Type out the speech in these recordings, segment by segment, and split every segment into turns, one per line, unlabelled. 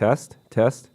Test, test.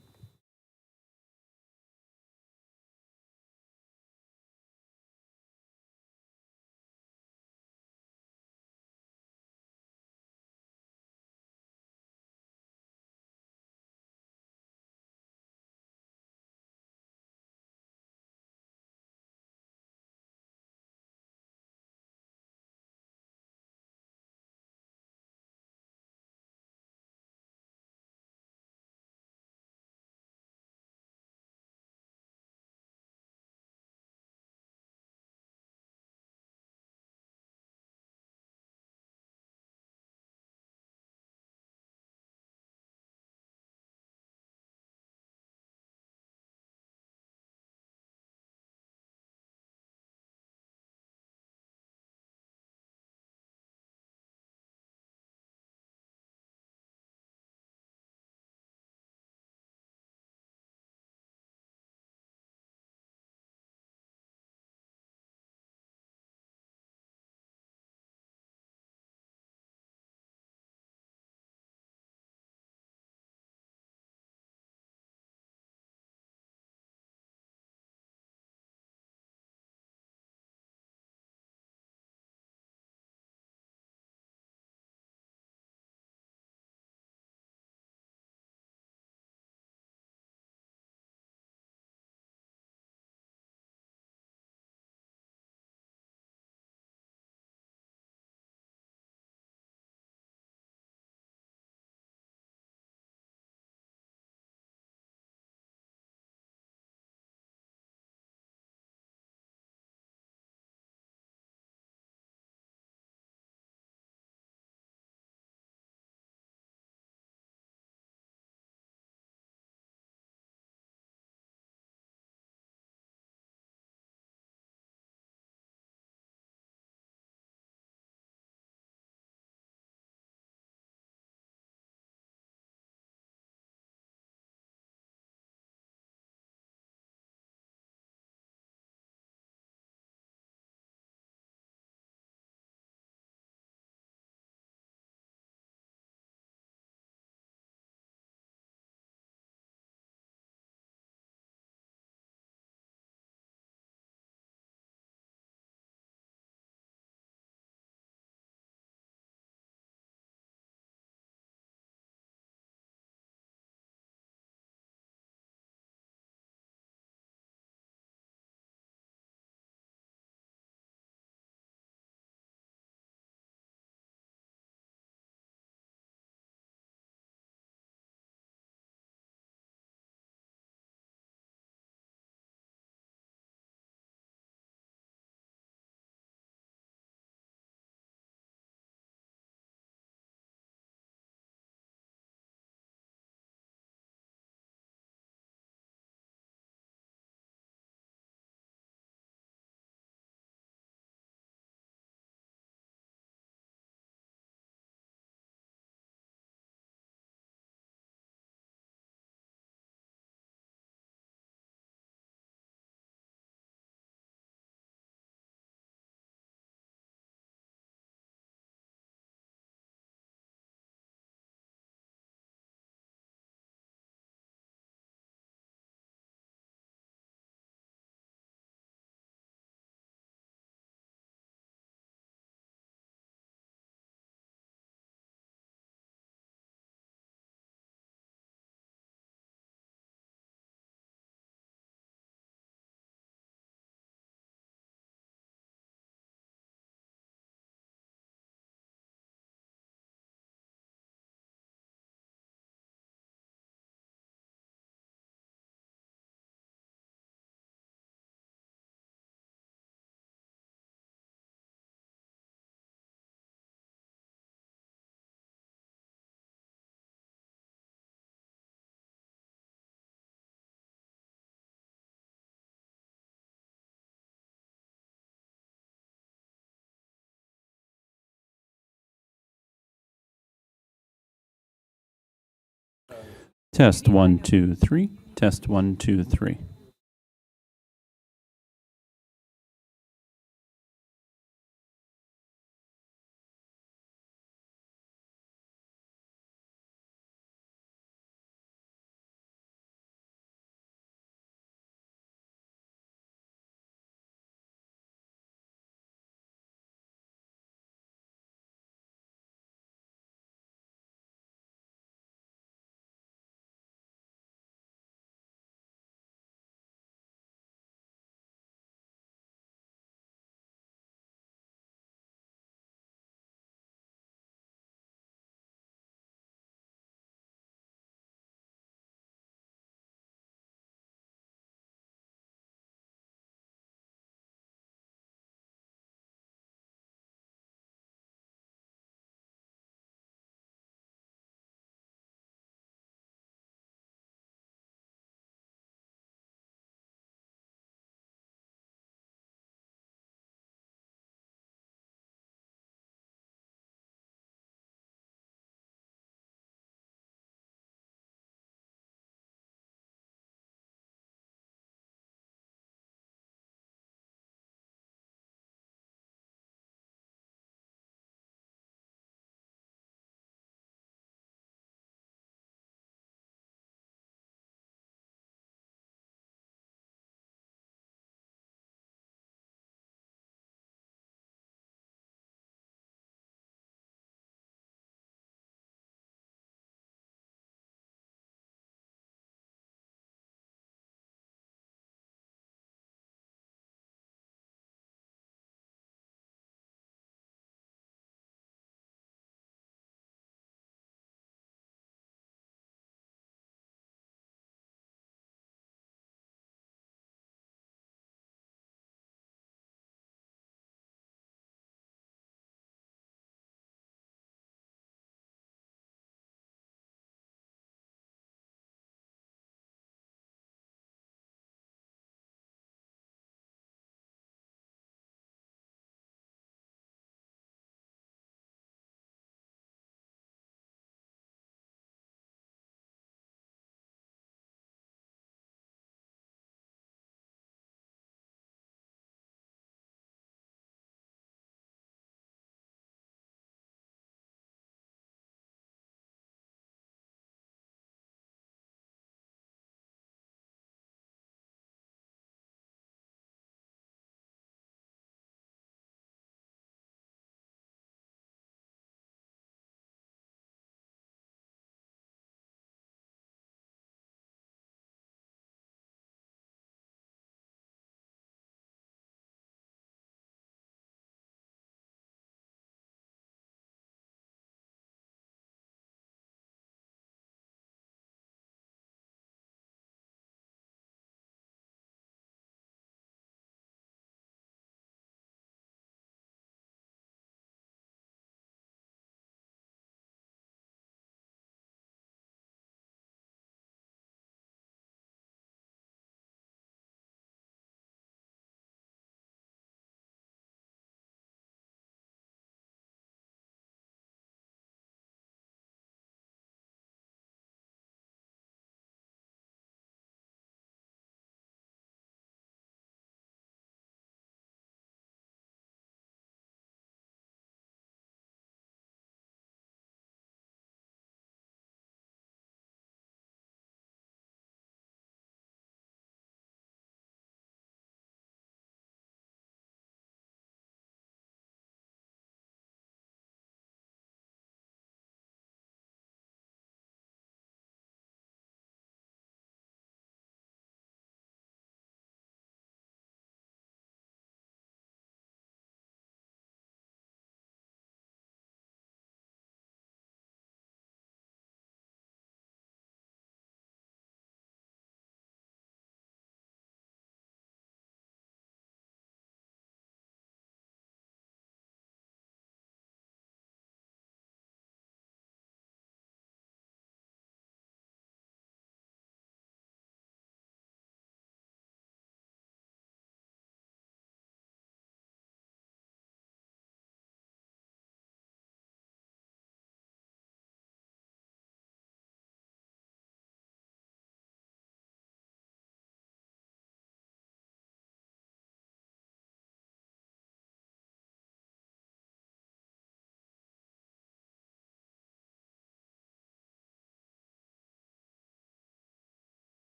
Test 1, 2, 3. Test 1, 2, 3.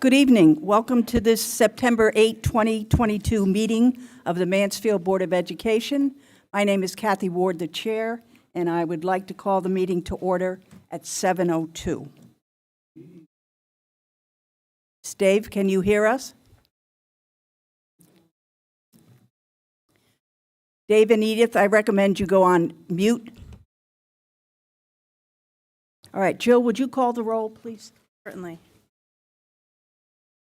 Good evening. Welcome to this September 8, 2022 meeting of the Mansfield Board of Education. My name is Kathy Ward, the chair, and I would like to call the meeting to order at 7:02. Dave, can you hear us? Dave and Edith, I recommend you go on mute. All right, Jill, would you call the roll, please?
Certainly.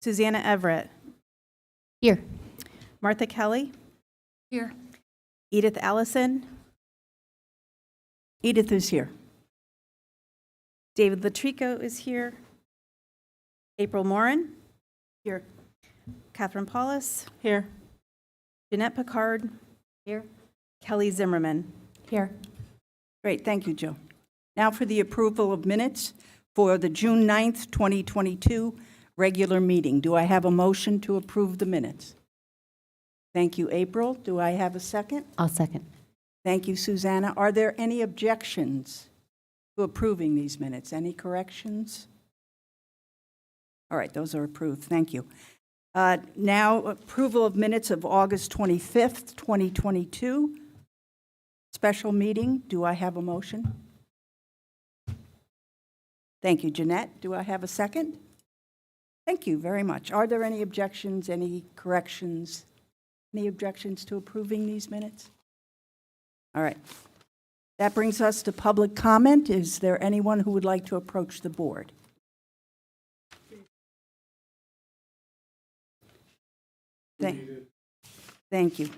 Susanna Everett.
Here.
Martha Kelly.
Here.
Edith Allison.
Edith is here.
David Latrico is here. April Morin.
Here.
Catherine Paulus.
Here.
Jeanette Picard.
Here.
Kelly Zimmerman.
Here.
Great, thank you, Jill. Now for the approval of minutes for the June 9th, 2022 regular meeting. Do I have a motion to approve the minutes? Thank you, April. Do I have a second?
I'll second.
Thank you, Susanna. Are there any objections to approving these minutes? Any corrections? All right, those are approved. Thank you. Now, approval of minutes of August 25th, 2022. Special meeting. Do I have a motion? Thank you, Jeanette. Do I have a second? Thank you very much. Are there any objections, any corrections, any objections to approving these minutes? All right. That brings us to public comment. Is there anyone who would like to approach the board? Thank you.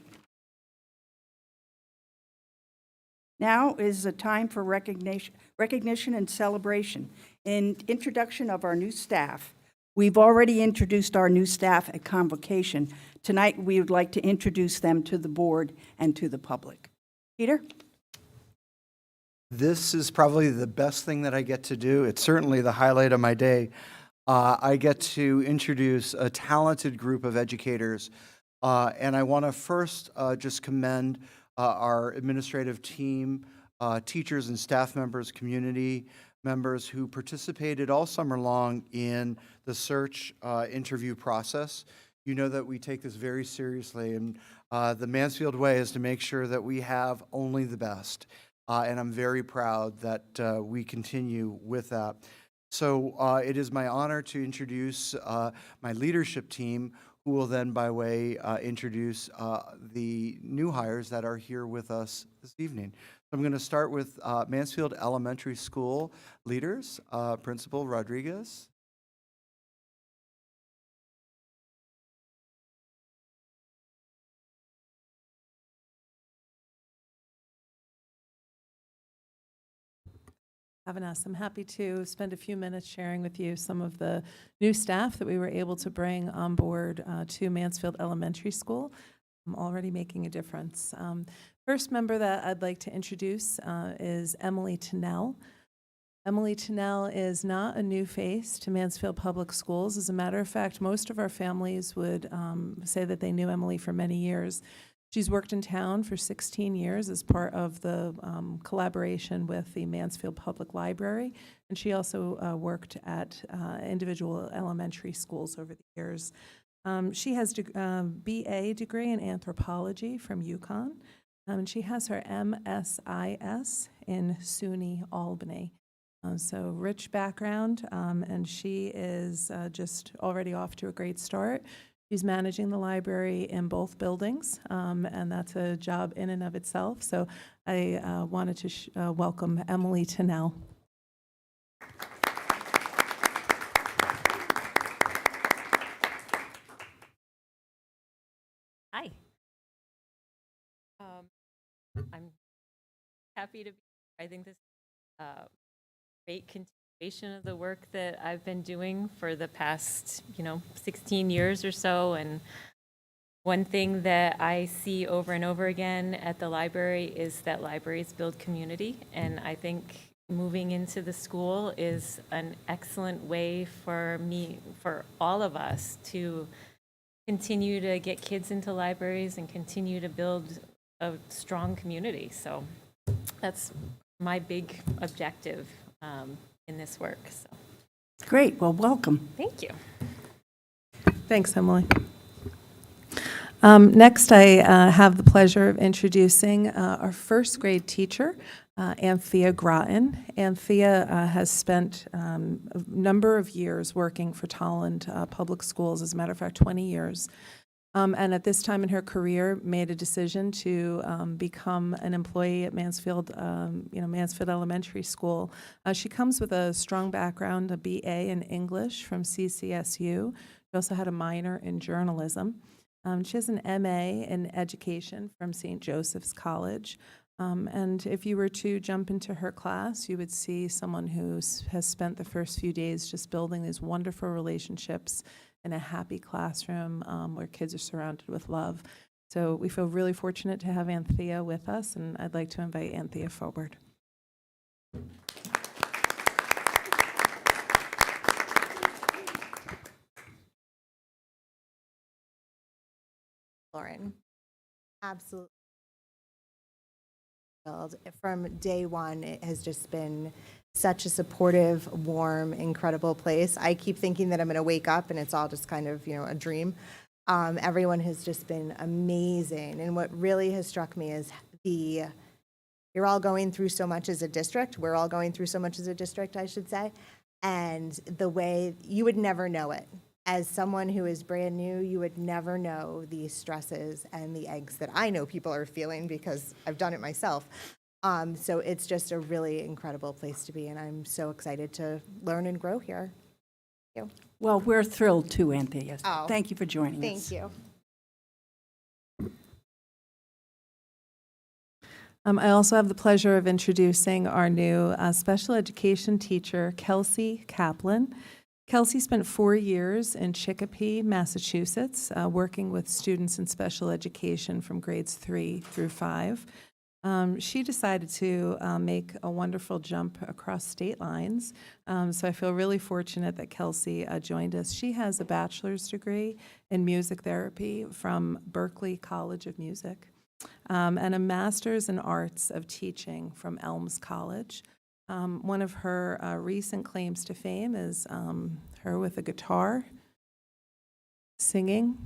Now is a time for recognition and celebration. In introduction of our new staff, we've already introduced our new staff at convocation. Tonight, we would like to introduce them to the board and to the public. Peter?
This is probably the best thing that I get to do. It's certainly the highlight of my day. I get to introduce a talented group of educators, and I want to first just commend our administrative team, teachers and staff members, community members who participated all summer long in the search interview process. You know that we take this very seriously, and the Mansfield way is to make sure that we have only the best. And I'm very proud that we continue with that. So it is my honor to introduce my leadership team, who will then, by way, introduce the new hires that are here with us this evening. I'm going to start with Mansfield Elementary School leaders, Principal Rodriguez.
Having us. I'm happy to spend a few minutes sharing with you some of the new staff that we were able to bring on board to Mansfield Elementary School. I'm already making a difference. First member that I'd like to introduce is Emily Tennell. Emily Tennell is not a new face to Mansfield Public Schools. As a matter of fact, most of our families would say that they knew Emily for many years. She's worked in town for 16 years as part of the collaboration with the Mansfield Public Library, and she also worked at individual elementary schools over the years. She has a BA degree in anthropology from UConn, and she has her MSIS in SUNY Albany. So rich background, and she is just already off to a great start. She's managing the library in both buildings, and that's a job in and of itself. So I wanted to welcome Emily Tennell.
Hi. I'm happy to be here. I think this is a great continuation of the work that I've been doing for the past, 16 years or so. And one thing that I see over and over again at the library is that libraries build community. And I think moving into the school is an excellent way for all of us to continue to get kids into libraries and continue to build a strong community. So that's my big objective in this work. So.
Great. Well, welcome.
Thank you.
Thanks, Emily. Next, I have the pleasure of introducing our first grade teacher, Anthea Groton. Anthea has spent a number of years working for Tolland Public Schools, as a matter of fact, 20 years. And at this time in her career, made a decision to become an employee at Mansfield, Mansfield Elementary School. She comes with a strong background, a BA in English from CCSU. She also had a minor in journalism. She has an MA in education from St. Joseph's College. And if you were to jump into her class, you would see someone who has spent the first few days just building these wonderful relationships in a happy classroom where kids are surrounded with love. So we feel really fortunate to have Anthea with us, and I'd like to invite Anthea forward.
Lauren, absolutely. From day one, it has just been such a supportive, warm, incredible place. I keep thinking that I'm going to wake up and it's all just kind of, a dream. Everyone has just been amazing. And what really has struck me is you're all going through so much as a district. We're all going through so much as a district, I should say. And the way you would never know it. As someone who is brand new, you would never know the stresses and the eggs that I know people are feeling because I've done it myself. So it's just a really incredible place to be, and I'm so excited to learn and grow here. Thank you.
Well, we're thrilled too, Anthea.
Oh,
Thank you for joining us.
Thank you.
I also have the pleasure of introducing our new special education teacher, Kelsey Kaplan. Kelsey spent 4 years in Chicopee, Massachusetts, working with students in special education from grades 3 through 5. She decided to make a wonderful jump across state lines, so I feel really fortunate that Kelsey joined us. She has a bachelor's degree in music therapy from Berklee College of Music, and a master's in arts of teaching from Elms College. One of her recent claims to fame is her with a guitar singing.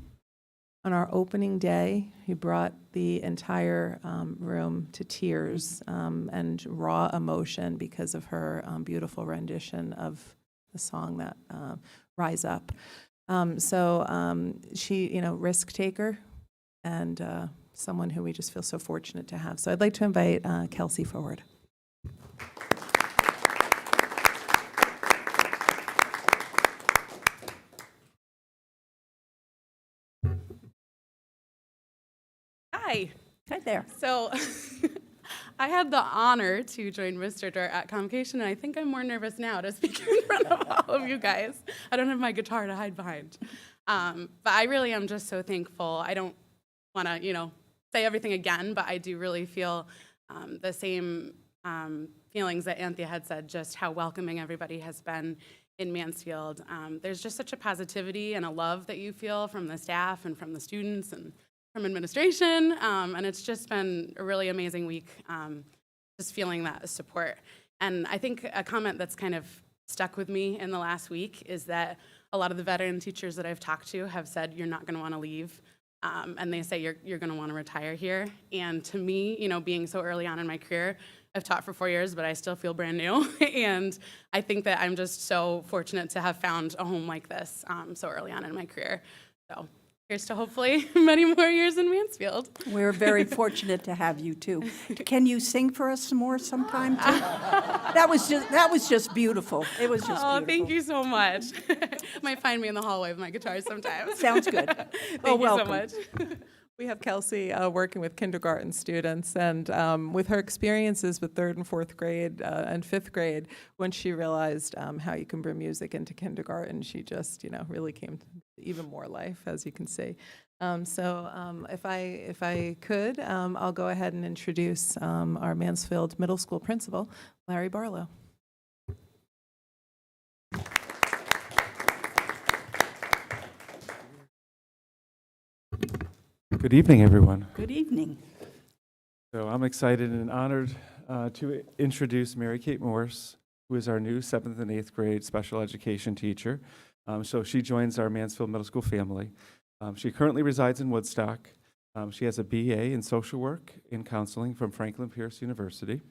On our opening day, he brought the entire room to tears and raw emotion because of her beautiful rendition of the song that Rise Up. She, risk taker and someone who we just feel so fortunate to have. So I'd like to invite Kelsey forward.
Hi.
Hi there.
So I had the honor to join Mr. Dort at Convocation, and I think I'm more nervous now to speak in front of all of you guys. I don't have my guitar to hide behind. But I really am just so thankful. I don't want to, say everything again, but I do really feel the same feelings that Anthea had said, just how welcoming everybody has been in Mansfield. There's just such a positivity and a love that you feel from the staff and from the students and from administration, and it's just been a really amazing week, just feeling that support. And I think a comment that's kind of stuck with me in the last week is that a lot of the veteran teachers that I've talked to have said, you're not gonna wanna leave, and they say you're gonna wanna retire here. And to me, being so early on in my career, I've taught for 4 years, but I still feel brand new. And I think that I'm just so fortunate to have found a home like this so early on in my career. So here's to hopefully many more years in Mansfield.
We're very fortunate to have you too. Can you sing for us some more sometime too? That was just beautiful. It was just beautiful.
Oh, thank you so much. Might find me in the hallway with my guitar sometimes.
Sounds good.
Thank you so
welcome.
much.
We have Kelsey working with kindergarten students, and with her experiences with 3rd and 4th grade and 5th grade, when she realized how you can bring music into kindergarten, she just, really came to even more life, as you can see. If I could, I'll go ahead and introduce our Mansfield Middle School principal, Larry Barlow.
Good evening, everyone.
Good evening.
So I'm excited and honored to introduce Mary Kate Morse, who is our new 7th and 8th grade special education teacher. So she joins our Mansfield Middle School family. She currently resides in Woodstock. She has a BA in social work and counseling from Franklin Pierce University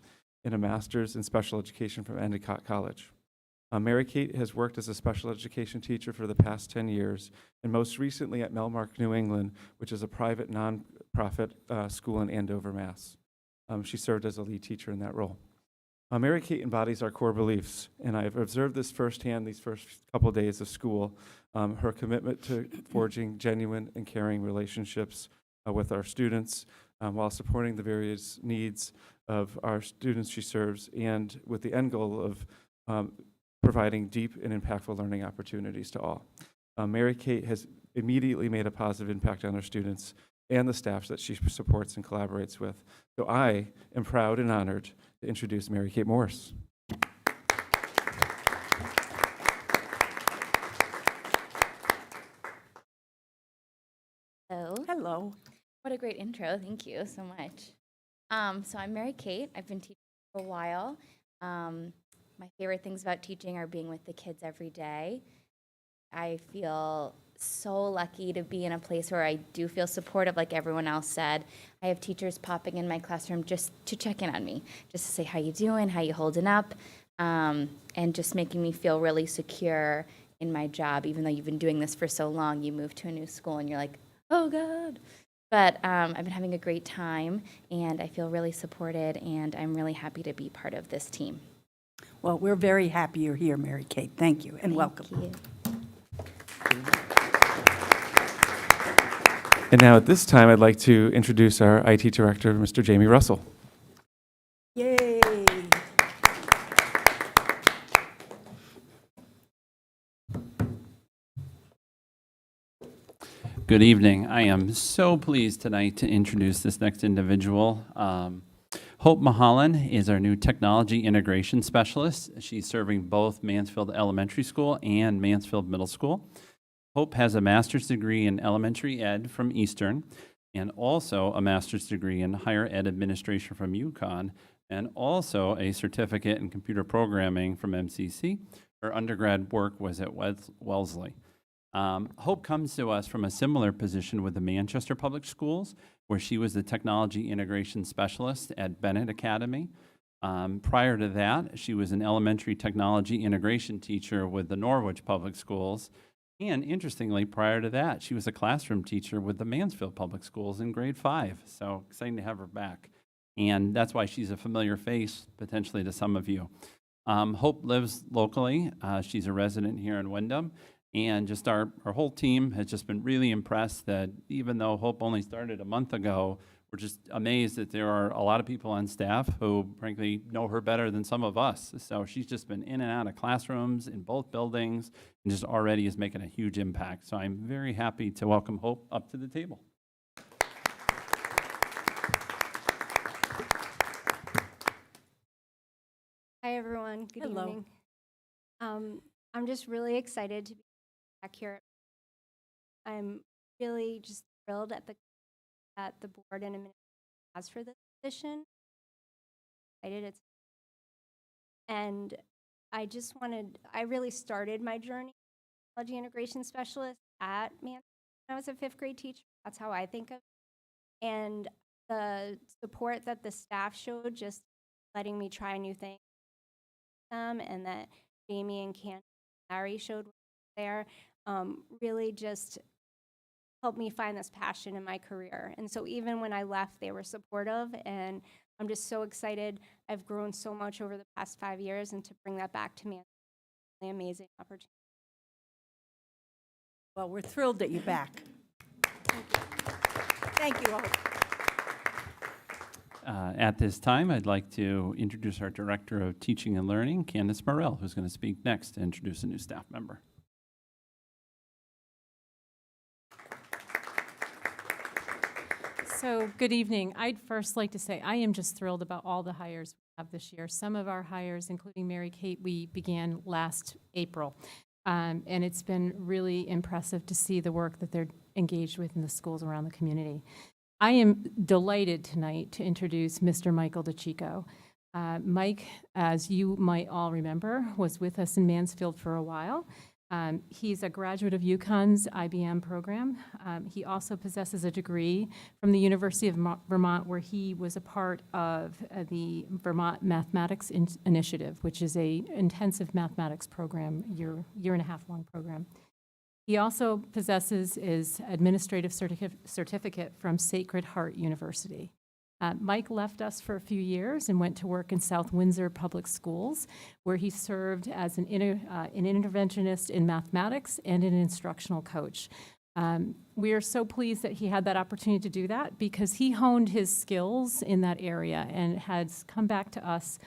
and a master's in special education from Endicott College. Mary Kate has worked as a special education teacher for the past 10 years, and most recently at Melmark, New England, which is a private nonprofit school in Andover, Mass. She served as a lead teacher in that role. Mary Kate embodies our core beliefs, and I've observed this firsthand these first couple days of school. Her commitment to forging genuine and caring relationships with our students while supporting the various needs of our students she serves, and with the end goal of providing deep and impactful learning opportunities to all. Mary Kate has immediately made a positive impact on our students and the staff that she supports and collaborates with. So I am proud and honored to introduce Mary Kate Morris.
Hello.
Hello.
What a great intro. Thank you so much. So I'm Mary Kate. I've been teaching for a while. My favorite things about teaching are being with the kids every day. I feel so lucky to be in a place where I do feel supportive, like everyone else said. I have teachers popping in my classroom just to check in on me, just to say, how you doing, how you holding up, and just making me feel really secure in my job. Even though you've been doing this for so long, you move to a new school and you're like, oh God. But I've been having a great time, and I feel really supported, and I'm really happy to be part of this team.
Well, we're very happy you're here, Mary Kate. Thank you and welcome.
Thank you.
And now at this time, I'd like to introduce our IT director, Mr. Jamie Russell.
Yay.
Good evening. I am so pleased tonight to introduce this next individual. Hope Mahalan is our new technology integration specialist. She's serving both Mansfield Elementary School and Mansfield Middle School. Hope has a master's degree in elementary ed from Eastern, and also a master's degree in higher ed administration from UConn, and also a certificate in computer programming from MCC. Her undergrad work was at Wellesley. Hope comes to us from a similar position with the Manchester Public Schools, where she was the technology integration specialist at Bennett Academy. Prior to that, she was an elementary technology integration teacher with the Norwich Public Schools. And interestingly, prior to that, she was a classroom teacher with the Mansfield Public Schools in grade 5. So exciting to have her back. And that's why she's a familiar face, potentially, to some of you. Hope lives locally. She's a resident here in Wyndham. And just our whole team has just been really impressed that even though Hope only started a month ago, we're just amazed that there are a lot of people on staff who, frankly, know her better than some of us. So she's just been in and out of classrooms in both buildings and just already is making a huge impact. So I'm very happy to welcome Hope up to the table.
Hi, everyone. Good
Hello.
evening. I'm just really excited to be back here. I'm really just thrilled at the board and administration has for this position. And I really started my journey as a technology integration specialist at Mansfield when I was a 5th grade teacher. That's how I think of it. And the support that the staff showed, just letting me try new things, and that Jamie and Candice and Larry showed there, really just helped me find this passion in my career. And so even when I left, they were supportive, and I'm just so excited. I've grown so much over the past 5 years, and to bring that back to me, it's an amazing opportunity.
Well, we're thrilled that you're back. Thank you all.
At this time, I'd like to introduce our Director of Teaching and Learning, Candice Morrell, who's going to speak next to introduce a new staff member.
So, good evening. I'd first like to say I am just thrilled about all the hires we have this year. Some of our hires, including Mary Kate, we began last April. And it's been really impressive to see the work that they're engaged with in the schools around the community. I am delighted tonight to introduce Mr. Michael Dico. Mike, as you might all remember, was with us in Mansfield for a while. He's a graduate of UConn's IBM program. He also possesses a degree from the University of Vermont, where he was a part of the Vermont Mathematics Initiative, which is a intensive mathematics program, year and a half long program. He also possesses his administrative certificate from Sacred Heart University. Mike left us for a few years and went to work in South Windsor Public Schools, where he served as an interventionist in mathematics and an instructional coach. We are so pleased that he had that opportunity to do that, because he honed his skills in that area and has come back to us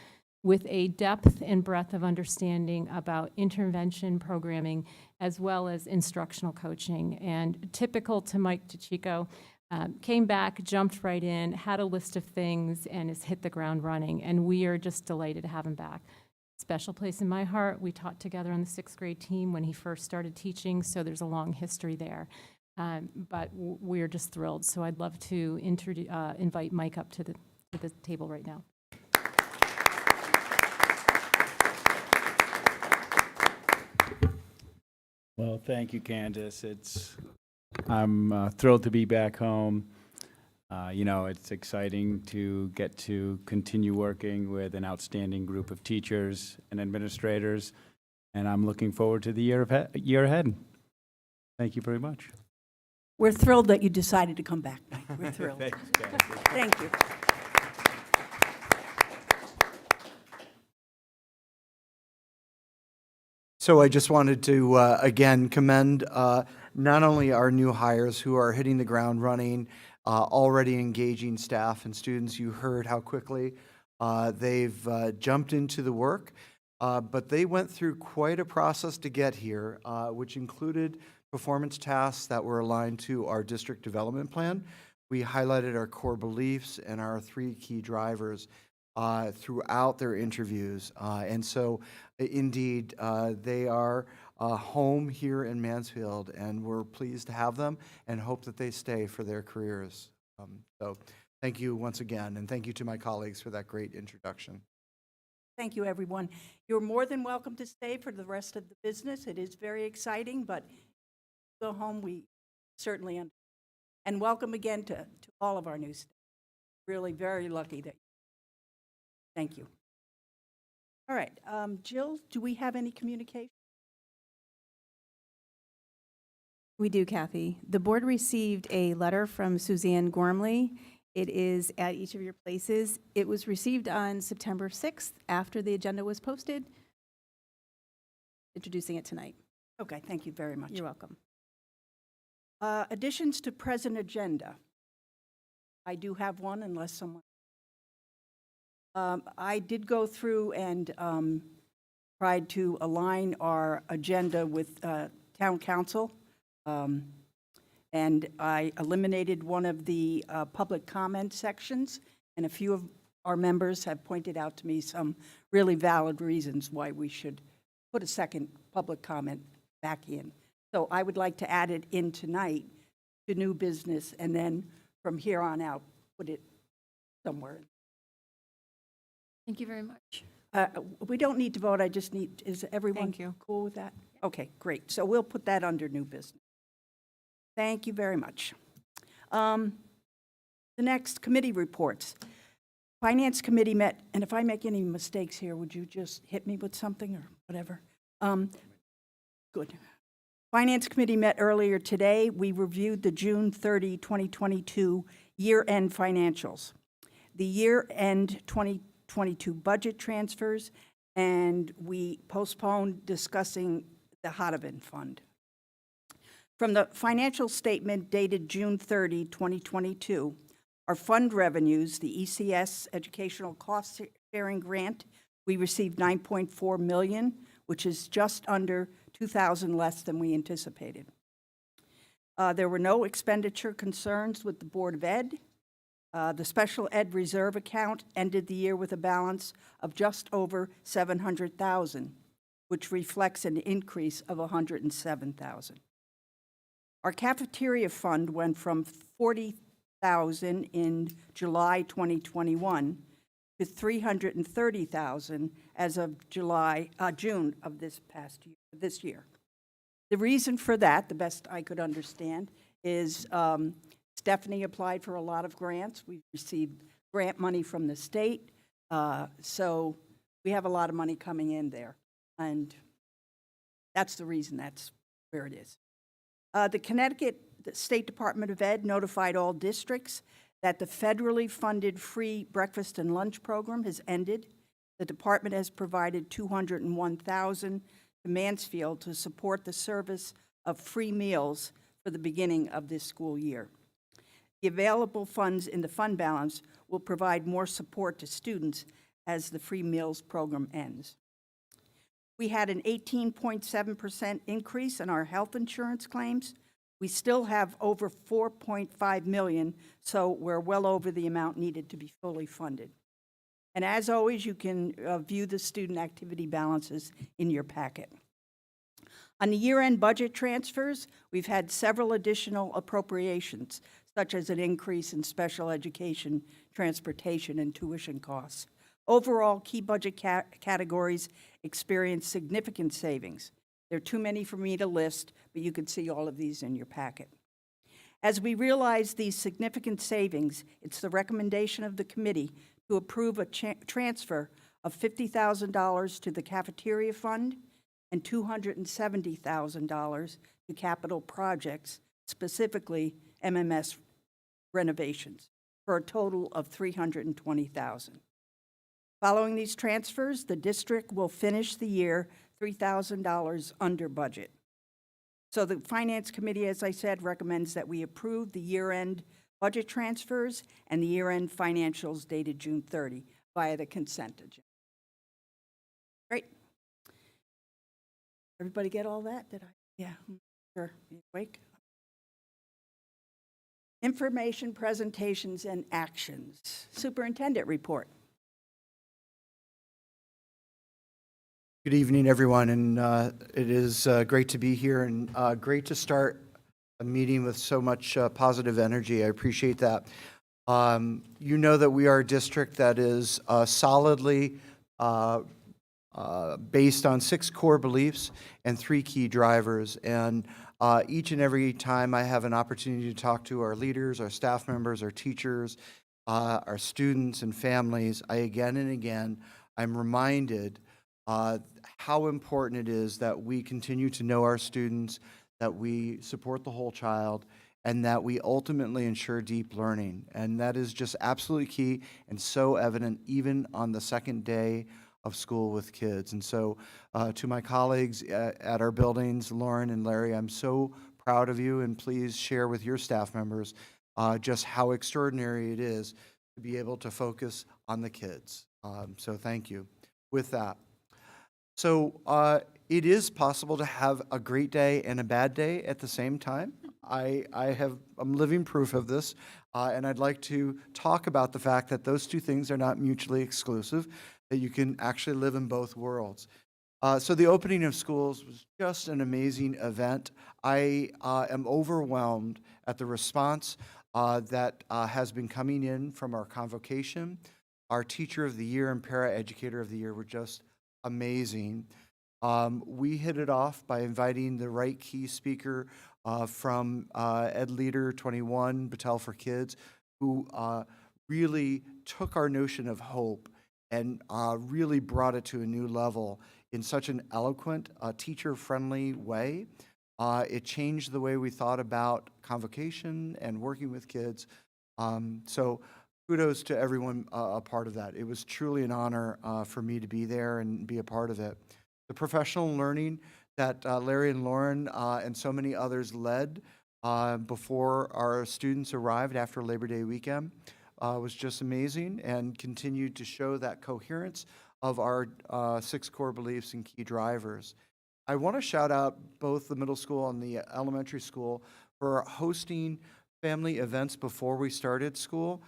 with a depth and breadth of understanding about intervention programming as well as instructional coaching. And typical to Mike DiCicco, came back, jumped right in, had a list of things, and has hit the ground running. And we are just delighted to have him back. Special place in my heart. We taught together on the 6th grade team when he first started teaching, so there's a long history there. But we're just thrilled. So I'd love to invite Mike up to the table right now.
Well, thank you, Candice. I'm thrilled to be back home. It's exciting to get to continue working with an outstanding group of teachers and administrators, and I'm looking forward to the year ahead. Thank you very much.
We're thrilled that you decided to come back, Mike. We're thrilled.
Thanks, Candice.
Thank you.
So I just wanted to, again, commend not only our new hires who are hitting the ground running, already engaging staff and students. You heard how quickly they've jumped into the work, but they went through quite a process to get here, which included performance tasks that were aligned to our district development plan. We highlighted our core beliefs and our 3 key drivers throughout their interviews. And so, indeed, they are home here in Mansfield, and we're pleased to have them and hope that they stay for their careers. So thank you once again, and thank you to my colleagues for that great introduction.
Thank you, everyone. You're more than welcome to stay for the rest of the business. It is very exciting, but go home, we certainly understand. And welcome again to all of our new staff. Really very lucky that. Thank you. All right, Jill, do we have any communication?
We do, Kathy. The board received a letter from Suzanne Gormley. It is at each of your places. It was received on September 6th after the agenda was posted. Introducing it tonight.
Okay, thank you very much.
You're welcome.
Additions to present agenda. I do have one, unless someone. I did go through and tried to align our agenda with town council. And I eliminated one of the public comment sections, and a few of our members have pointed out to me some really valid reasons why we should put a second public comment back in. So I would like to add it in tonight to new business, and then from here on out, put it somewhere.
Thank you very much.
We don't need to vote, I just need, is everyone
Thank you.
cool with that? Okay, great. So we'll put that under new business. Thank you very much. The next committee reports. Finance Committee met, and if I make any mistakes here, would you just hit me with something or whatever? Good. Finance Committee met earlier today. We reviewed the June 30, 2022 year-end financials, the year-end 2022 budget transfers, and we postponed discussing the Hadavin Fund. From the financial statement dated June 30, 2022, our fund revenues, the ECS Educational Cost Sharing Grant, we received $9.4 million, which is just under $2,000 less than we anticipated. There were no expenditure concerns with the Board of Ed. The Special Ed Reserve account ended the year with a balance of just over $700,000, which reflects an increase of $107,000. Our cafeteria fund went from $40,000 in July 2021 to $330,000 as of June of this year. The reason for that, the best I could understand, is Stephanie applied for a lot of grants. We received grant money from the state, so we have a lot of money coming in there. And that's the reason that's where it is. The Connecticut State Department of Ed notified all districts that the federally funded free breakfast and lunch program has ended. The department has provided $201,000 to Mansfield to support the service of free meals for the beginning of this school year. The available funds in the fund balance will provide more support to students as the free meals program ends. We had an 18.7% increase in our health insurance claims. We still have over $4.5 million, so we're well over the amount needed to be fully funded. And as always, you can view the student activity balances in your packet. On the year-end budget transfers, we've had several additional appropriations, such as an increase in special education, transportation, and tuition costs. Overall, key budget categories experienced significant savings. There are too many for me to list, but you can see all of these in your packet. As we realize these significant savings, it's the recommendation of the committee to approve a transfer of $50,000 to the cafeteria fund and $270,000 to capital projects, specifically MMS renovations, for a total of $320,000. Following these transfers, the district will finish the year $3,000 under budget. So the Finance Committee, as I said, recommends that we approve the year-end budget transfers and the year-end financials dated June 30 via the consent agenda. Great. Everybody get all that? Did I? Yeah, sure. You awake? Information, presentations, and actions. Superintendent report.
Good evening, everyone, and it is great to be here and great to start a meeting with so much positive energy. I appreciate that. You know that we are a district that is solidly based on 6 core beliefs and 3 key drivers. And each and every time I have an opportunity to talk to our leaders, our staff members, our teachers, our students and families, again and again, I'm reminded how important it is that we continue to know our students, that we support the whole child, and that we ultimately ensure deep learning. And that is just absolutely key and so evident even on the second day of school with kids. And so to my colleagues at our buildings, Lauren and Larry, I'm so proud of you, and please share with your staff members just how extraordinary it is to be able to focus on the kids. So thank you. With that, so it is possible to have a great day and a bad day at the same time. I'm living proof of this, and I'd like to talk about the fact that those two things are not mutually exclusive, that you can actually live in both worlds. So the opening of schools was just an amazing event. I am overwhelmed at the response that has been coming in from our convocation. Our Teacher of the Year and Para Educator of the Year were just amazing. We hit it off by inviting the right key speaker from Ed Leader 21, Battelle for Kids, who really took our notion of hope and really brought it to a new level in such an eloquent, teacher-friendly way. It changed the way we thought about convocation and working with kids. So kudos to everyone a part of that. It was truly an honor for me to be there and be a part of it. The professional learning that Larry and Lauren and so many others led before our students arrived after Labor Day weekend was just amazing, and continued to show that coherence of our 6 core beliefs and key drivers. I want to shout out both the middle school and the elementary school for hosting family events before we started school.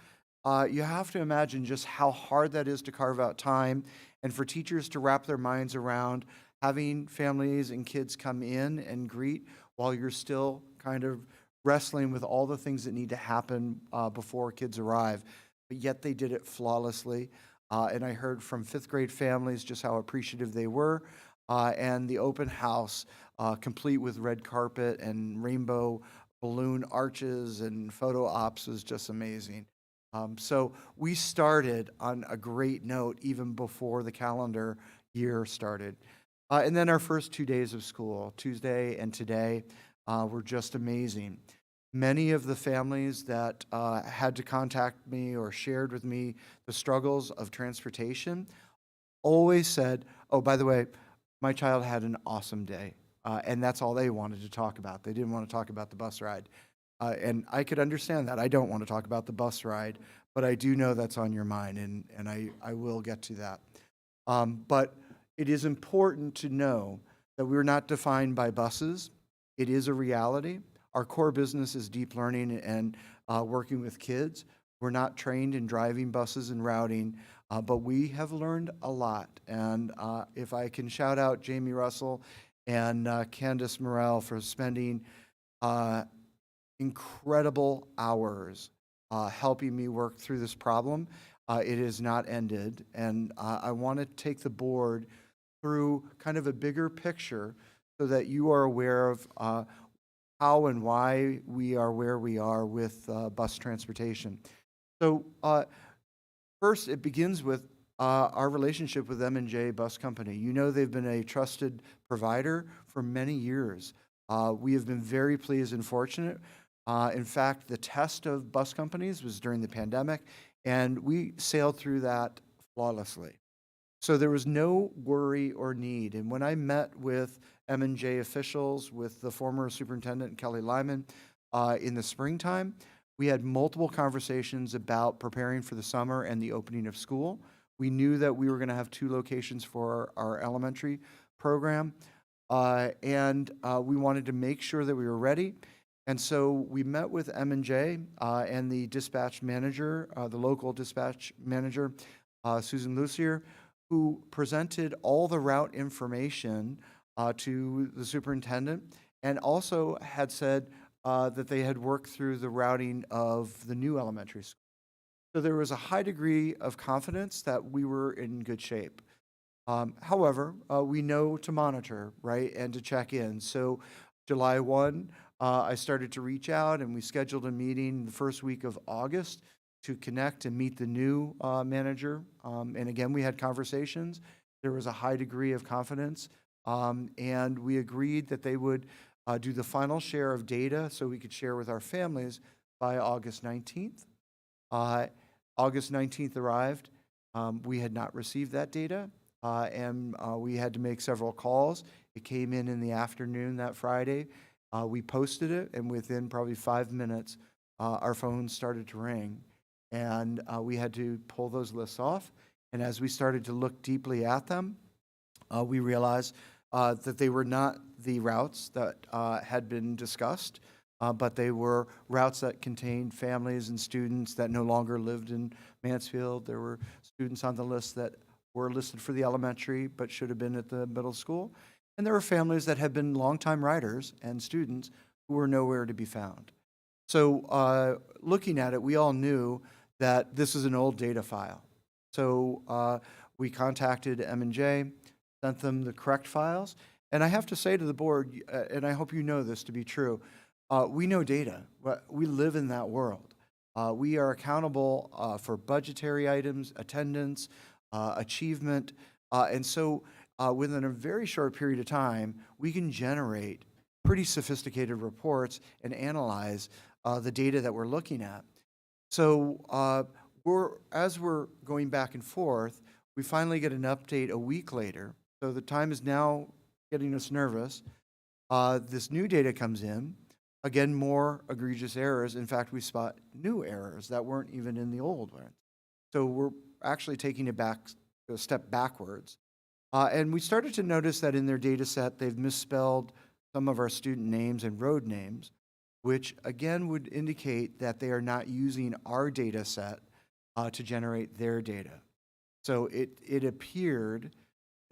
You have to imagine just how hard that is to carve out time, and for teachers to wrap their minds around having families and kids come in and greet while you're still kind of wrestling with all the things that need to happen before kids arrive. But yet they did it flawlessly. And I heard from 5th grade families just how appreciative they were. and the open house, complete with red carpet and rainbow balloon arches and photo ops, was just amazing. So we started on a great note even before the calendar year started. And then our first 2 days of school, Tuesday and today, were just amazing. Many of the families that had to contact me or shared with me the struggles of transportation always said, oh, by the way, my child had an awesome day. And that's all they wanted to talk about. They didn't want to talk about the bus ride. And I could understand that. I don't want to talk about the bus ride, but I do know that's on your mind, and I will get to that. But it is important to know that we're not defined by buses. It is a reality. Our core business is deep learning and working with kids. We're not trained in driving buses and routing, but we have learned a lot. And if I can shout out Jamie Russell and Candice Morrell for spending incredible hours helping me work through this problem. It has not ended, and I want to take the board through kind of a bigger picture so that you are aware of how and why we are where we are with bus transportation. So first, it begins with our relationship with M&J Bus Company. You know they've been a trusted provider for many years. We have been very pleased and fortunate. In fact, the test of bus companies was during the pandemic, and we sailed through that flawlessly. So there was no worry or need. And when I met with M&J officials, with the former superintendent, Kelly Lyman, in the springtime, we had multiple conversations about preparing for the summer and the opening of school. We knew that we were going to have 2 locations for our elementary program, and we wanted to make sure that we were ready. And so we met with M&J and the dispatch manager, the local dispatch manager, Susan Lucier, who presented all the route information to the superintendent, and also had said that they had worked through the routing of the new elementary school. So there was a high degree of confidence that we were in good shape. However, we know to monitor, right, and to check in. So July 1, I started to reach out, and we scheduled a meeting the first week of August to connect and meet the new manager. And again, we had conversations. There was a high degree of confidence, and we agreed that they would do the final share of data so we could share with our families by August 19th. August 19th arrived. We had not received that data, and we had to make several calls. It came in the afternoon that Friday. We posted it, and within probably 5 minutes, our phones started to ring, and we had to pull those lists off. And as we started to look deeply at them, we realized that they were not the routes that had been discussed, but they were routes that contained families and students that no longer lived in Mansfield. There were students on the list that were listed for the elementary but should have been at the middle school. And there were families that had been longtime riders and students who were nowhere to be found. So looking at it, we all knew that this is an old data file. So we contacted M&J, sent them the correct files. And I have to say to the board, and I hope you know this to be true, we know data. We live in that world. We are accountable for budgetary items, attendance, achievement. And so within a very short period of time, we can generate pretty sophisticated reports and analyze the data that we're looking at. So as we're going back and forth, we finally get an update a week later. So the time is now getting us nervous. This new data comes in. Again, more egregious errors. In fact, we spot new errors that weren't even in the old one. So we're actually taking a step backwards. And we started to notice that in their data set, they've misspelled some of our student names and road names, which again would indicate that they are not using our data set to generate their data. So it appeared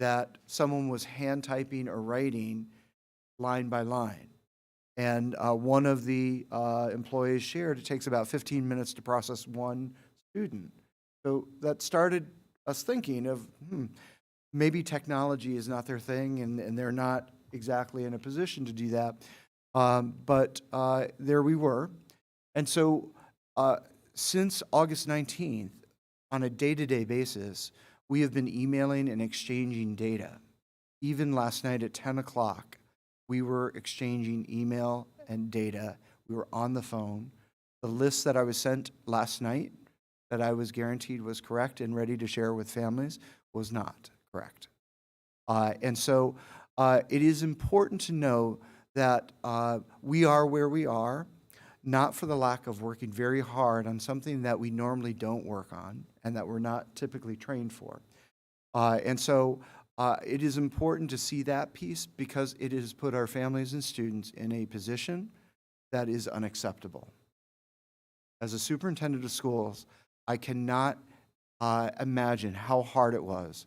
that someone was hand typing or writing line by line. And one of the employees shared it takes about 15 minutes to process one student. So that started us thinking of, maybe technology is not their thing, and they're not exactly in a position to do that. But there we were. And so since August 19th, on a day-to-day basis, we have been emailing and exchanging data. Even last night at 10 o'clock, we were exchanging email and data. We were on the phone. The list that I was sent last night that I was guaranteed was correct and ready to share with families was not correct. And so it is important to know that we are where we are, not for the lack of working very hard on something that we normally don't work on and that we're not typically trained for. And so it is important to see that piece because it has put our families and students in a position that is unacceptable. As a superintendent of schools, I cannot imagine how hard it was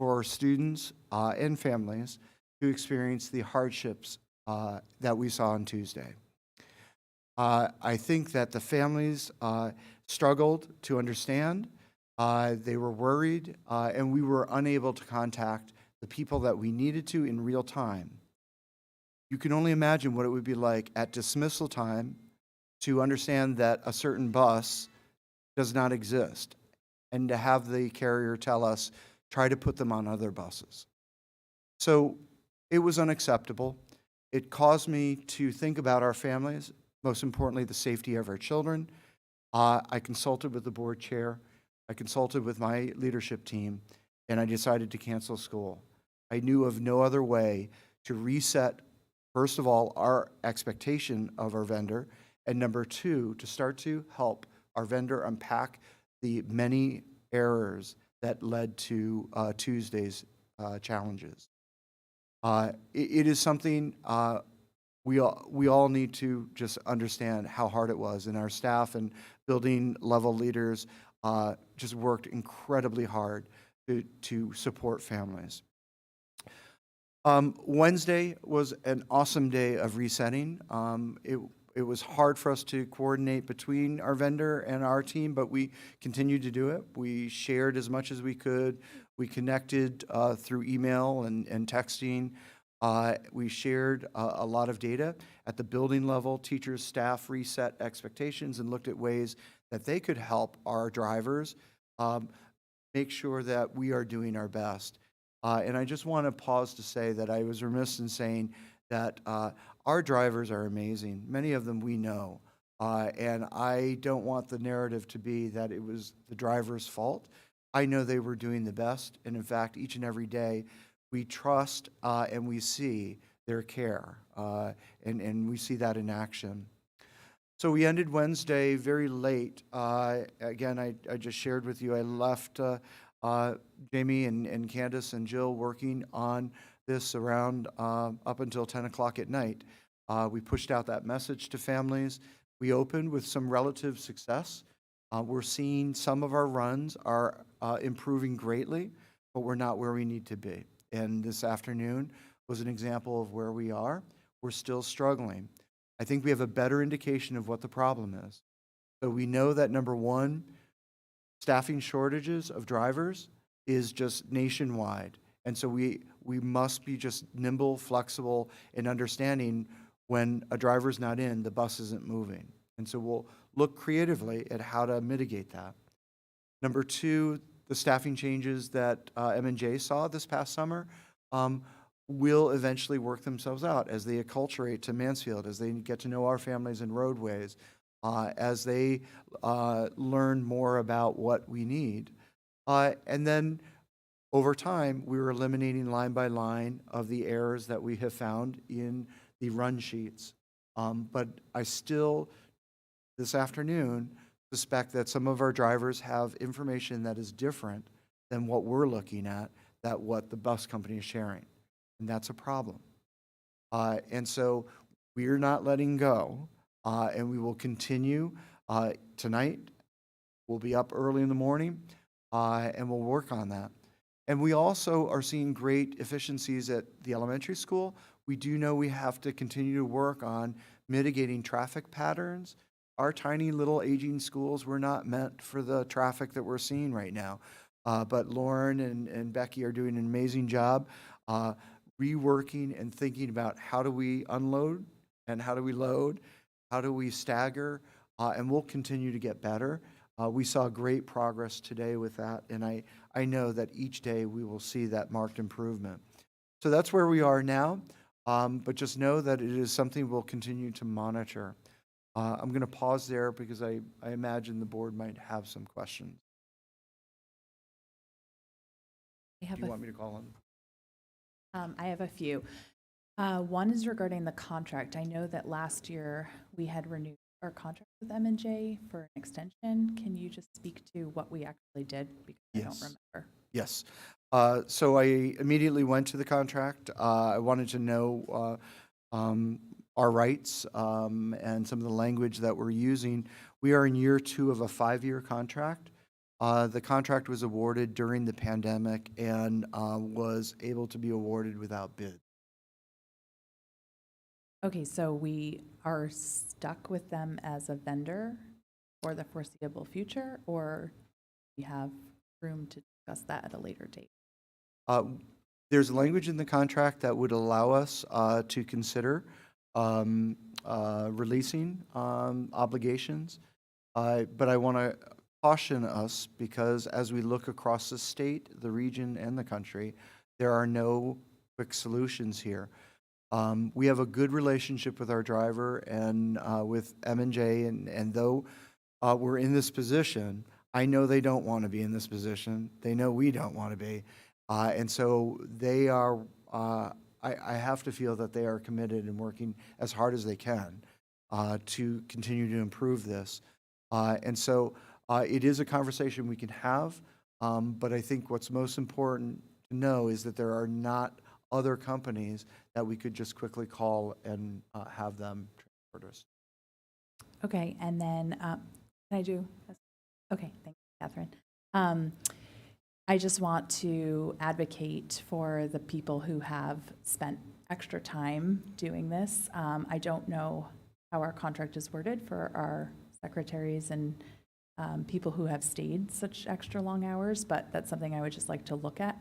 for students and families to experience the hardships that we saw on Tuesday. I think that the families struggled to understand. They were worried, and we were unable to contact the people that we needed to in real time. You can only imagine what it would be like at dismissal time to understand that a certain bus does not exist, and to have the carrier tell us, try to put them on other buses. So it was unacceptable. It caused me to think about our families, most importantly, the safety of our children. I consulted with the board chair. I consulted with my leadership team, and I decided to cancel school. I knew of no other way to reset, first of all, our expectation of our vendor, and number two, to start to help our vendor unpack the many errors that led to Tuesday's challenges. It is something we all need to just understand how hard it was, and our staff and building level leaders just worked incredibly hard to support families. Wednesday was an awesome day of resetting. It was hard for us to coordinate between our vendor and our team, but we continued to do it. We shared as much as we could. We connected through email and texting. We shared a lot of data at the building level. Teachers, staff reset expectations and looked at ways that they could help our drivers make sure that we are doing our best. And I just want to pause to say that I was remiss in saying that our drivers are amazing. Many of them we know. And I don't want the narrative to be that it was the driver's fault. I know they were doing the best. And in fact, each and every day, we trust and we see their care. And we see that in action. So we ended Wednesday very late. Again, I just shared with you, I left Jamie and Candice and Jill working on this around up until 10 o'clock at night. We pushed out that message to families. We opened with some relative success. We're seeing some of our runs are improving greatly, but we're not where we need to be. And this afternoon was an example of where we are. We're still struggling. I think we have a better indication of what the problem is. So we know that number one, staffing shortages of drivers is just nationwide. And so we must be just nimble, flexible, and understanding when a driver's not in, the bus isn't moving. And so we'll look creatively at how to mitigate that. Number two, the staffing changes that M&J saw this past summer will eventually work themselves out as they acculturate to Mansfield, as they get to know our families and roadways, as they learn more about what we need. And then over time, we were eliminating line by line of the errors that we have found in the run sheets. But I still, this afternoon, suspect that some of our drivers have information that is different than what we're looking at, that what the bus company is sharing. And that's a problem. And so we're not letting go, and we will continue tonight. We'll be up early in the morning, and we'll work on that. And we also are seeing great efficiencies at the elementary school. We do know we have to continue to work on mitigating traffic patterns. Our tiny little aging schools were not meant for the traffic that we're seeing right now. But Lauren and Becky are doing an amazing job reworking and thinking about how do we unload and how do we load, how do we stagger, and we'll continue to get better. We saw great progress today with that, and I know that each day we will see that marked improvement. So that's where we are now, but just know that it is something we'll continue to monitor. I'm going to pause there because I imagine the board might have some questions.
I have
Do you want me to call on?
I have a few. One is regarding the contract. I know that last year we had renewed our contract with M&J for an extension. Can you just speak to what we actually did? Because I don't remember.
Yes. So I immediately went to the contract. I wanted to know our rights and some of the language that we're using. We are in year 2 of a 5-year contract. The contract was awarded during the pandemic and was able to be awarded without bid.
Okay, so we are stuck with them as a vendor for the foreseeable future, or we have room to discuss that at a later date?
There's language in the contract that would allow us to consider releasing obligations, but I want to caution us because as we look across the state, the region, and the country, there are no quick solutions here. We have a good relationship with our driver and with M&J, and though we're in this position, I know they don't want to be in this position. They know we don't want to be. And so they are, I have to feel that they are committed and working as hard as they can to continue to improve this. And so it is a conversation we can have, but I think what's most important to know is that there are not other companies that we could just quickly call and have them transport us.
Okay, and then, can I do? Okay, thank you, Catherine. I just want to advocate for the people who have spent extra time doing this. I don't know how our contract is worded for our secretaries and people who have stayed such extra long hours, but that's something I would just like to look at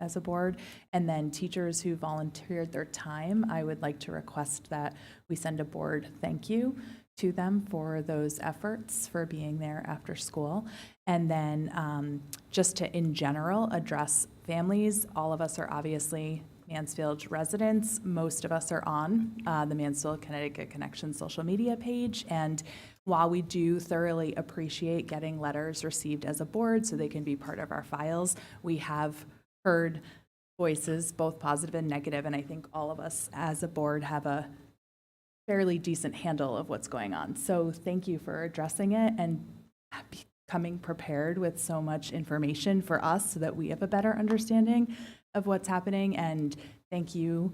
as a board. And then teachers who volunteered their time, I would like to request that we send a board thank you to them for those efforts for being there after school. And then just to, in general, address families. All of us are obviously Mansfield residents. Most of us are on the Mansfield Connecticut Connection social media page. And while we do thoroughly appreciate getting letters received as a board so they can be part of our files, we have heard voices, both positive and negative, and I think all of us as a board have a fairly decent handle of what's going on. So thank you for addressing it and becoming prepared with so much information for us so that we have a better understanding of what's happening. And thank you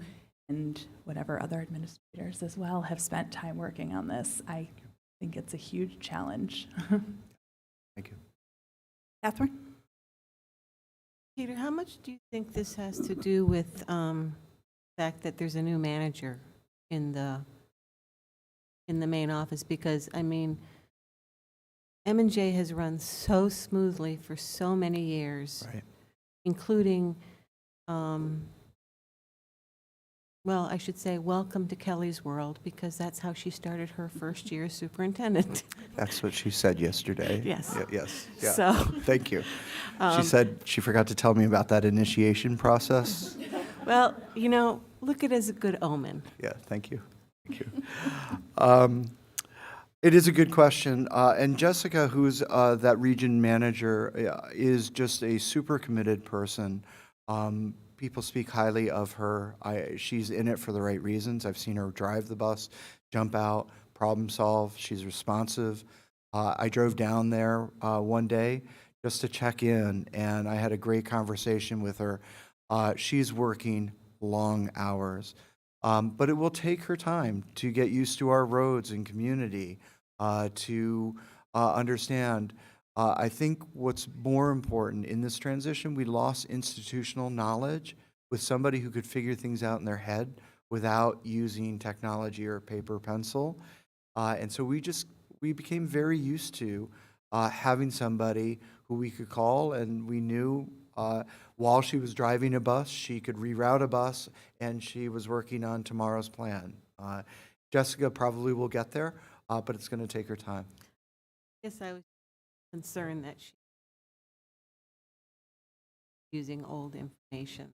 and whatever other administrators as well have spent time working on this. I think it's a huge challenge.
Thank you.
Catherine?
Peter, how much do you think this has to do with the fact that there's a new manager in the main office? Because, I mean, M&J has run so smoothly for so many years,
Right.
including, well, I should say, welcome to Kelly's world, because that's how she started her first year as superintendent.
That's what she said yesterday.
Yes.
Yes. Yeah.
So,
Thank you. She said she forgot to tell me about that initiation process.
well, you know, look at it as a good omen.
Yeah, thank you. Thank you. It is a good question. And Jessica, who's that region manager, is just a super committed person. People speak highly of her. She's in it for the right reasons. I've seen her drive the bus, jump out, problem solve. She's responsive. I drove down there one day just to check in, and I had a great conversation with her. She's working long hours, but it will take her time to get used to our roads and community, to understand. I think what's more important in this transition, we lost institutional knowledge with somebody who could figure things out in their head without using technology or paper pencil. And so we became very used to having somebody who we could call, and we knew while she was driving a bus, she could reroute a bus, and she was working on tomorrow's plan. Jessica probably will get there, but it's going to take her time.
Yes, I was concerned that she using old information.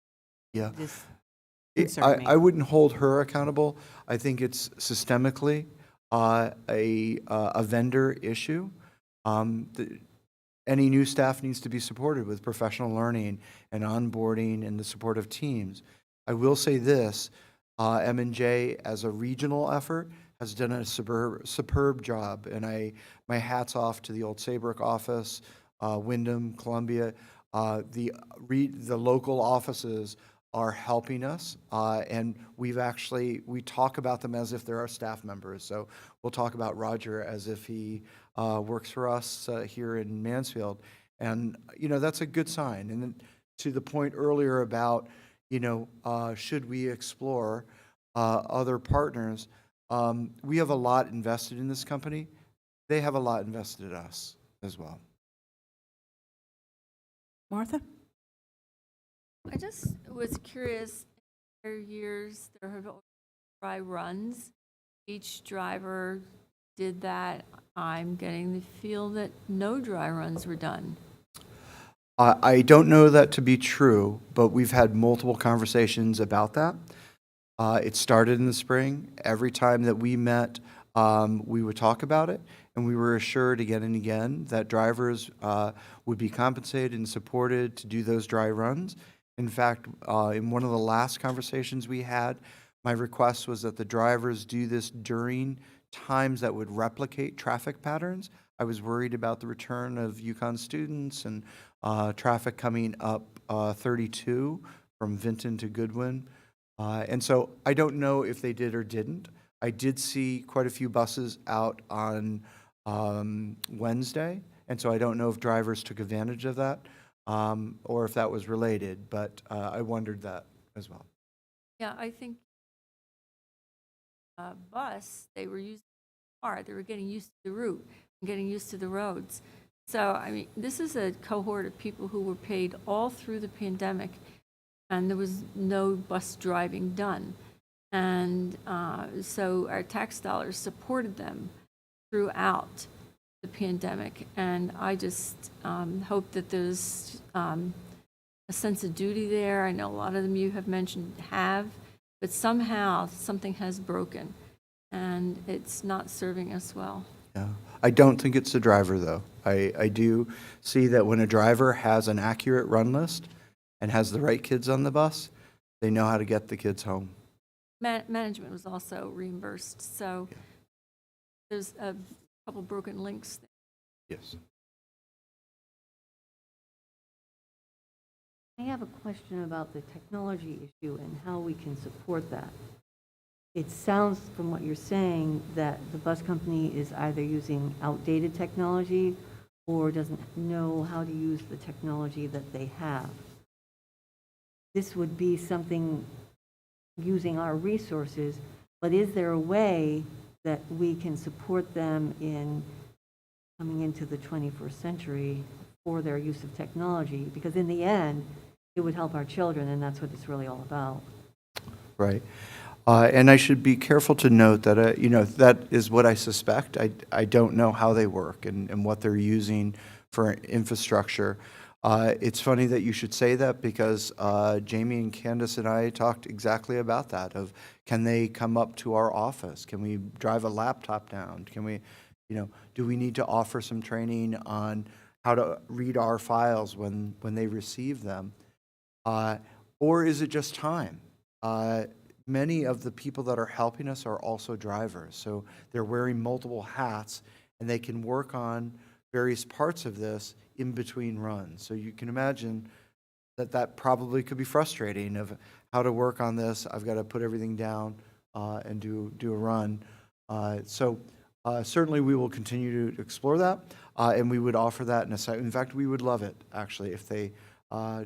Yeah.
This
I
concerned me.
I wouldn't hold her accountable. I think it's systemically a vendor issue. Any new staff needs to be supported with professional learning and onboarding and the support of teams. I will say this, M&J as a regional effort has done a superb job, and my hat's off to the Old Saybrook office, Wyndham, Columbia. The local offices are helping us, and we talk about them as if they're our staff members. So we'll talk about Roger as if he works for us here in Mansfield. And, that's a good sign. And then to the point earlier about, should we explore other partners, we have a lot invested in this company. They have a lot invested in us as well.
Martha?
I just was curious, for years, there have always been dry runs. Each driver did that. I'm getting the feel that no dry runs were done.
I don't know that to be true, but we've had multiple conversations about that. It started in the spring. Every time that we met, we would talk about it, and we were assured again and again that drivers would be compensated and supported to do those dry runs. In fact, in one of the last conversations we had, my request was that the drivers do this during times that would replicate traffic patterns. I was worried about the return of UConn students and traffic coming up 32 from Vinton to Goodwin. And so I don't know if they did or didn't. I did see quite a few buses out on Wednesday, and so I don't know if drivers took advantage of that or if that was related, but I wondered that as well.
Yeah, I think bus, they were using the car, they were getting used to the route and getting used to the roads. So, I mean, this is a cohort of people who were paid all through the pandemic, and there was no bus driving done. And so our tax dollars supported them throughout the pandemic. And I just hope that there's a sense of duty there. I know a lot of them you have mentioned have, but somehow something has broken, and it's not serving us well.
Yeah, I don't think it's the driver, though. I do see that when a driver has an accurate run list and has the right kids on the bus, they know how to get the kids home.
Management was also reimbursed, so there's a couple broken links there.
Yes.
I have a question about the technology issue and how we can support that. It sounds from what you're saying that the bus company is either using outdated technology or doesn't know how to use the technology that they have. This would be something using our resources, but is there a way that we can support them in coming into the 21st century for their use of technology? Because in the end, it would help our children, and that's what it's really all about.
Right. And I should be careful to note that, that is what I suspect. I don't know how they work and what they're using for infrastructure. It's funny that you should say that because Jamie and Candice and I talked exactly about that, of can they come up to our office? Can we drive a laptop down? Can we, do we need to offer some training on how to read our files when they receive them? Or is it just time? Many of the people that are helping us are also drivers, so they're wearing multiple hats, and they can work on various parts of this in between runs. So you can imagine that probably could be frustrating of how to work on this. I've got to put everything down and do a run. So certainly we will continue to explore that, and we would offer that in a site. In fact, we would love it, actually, if they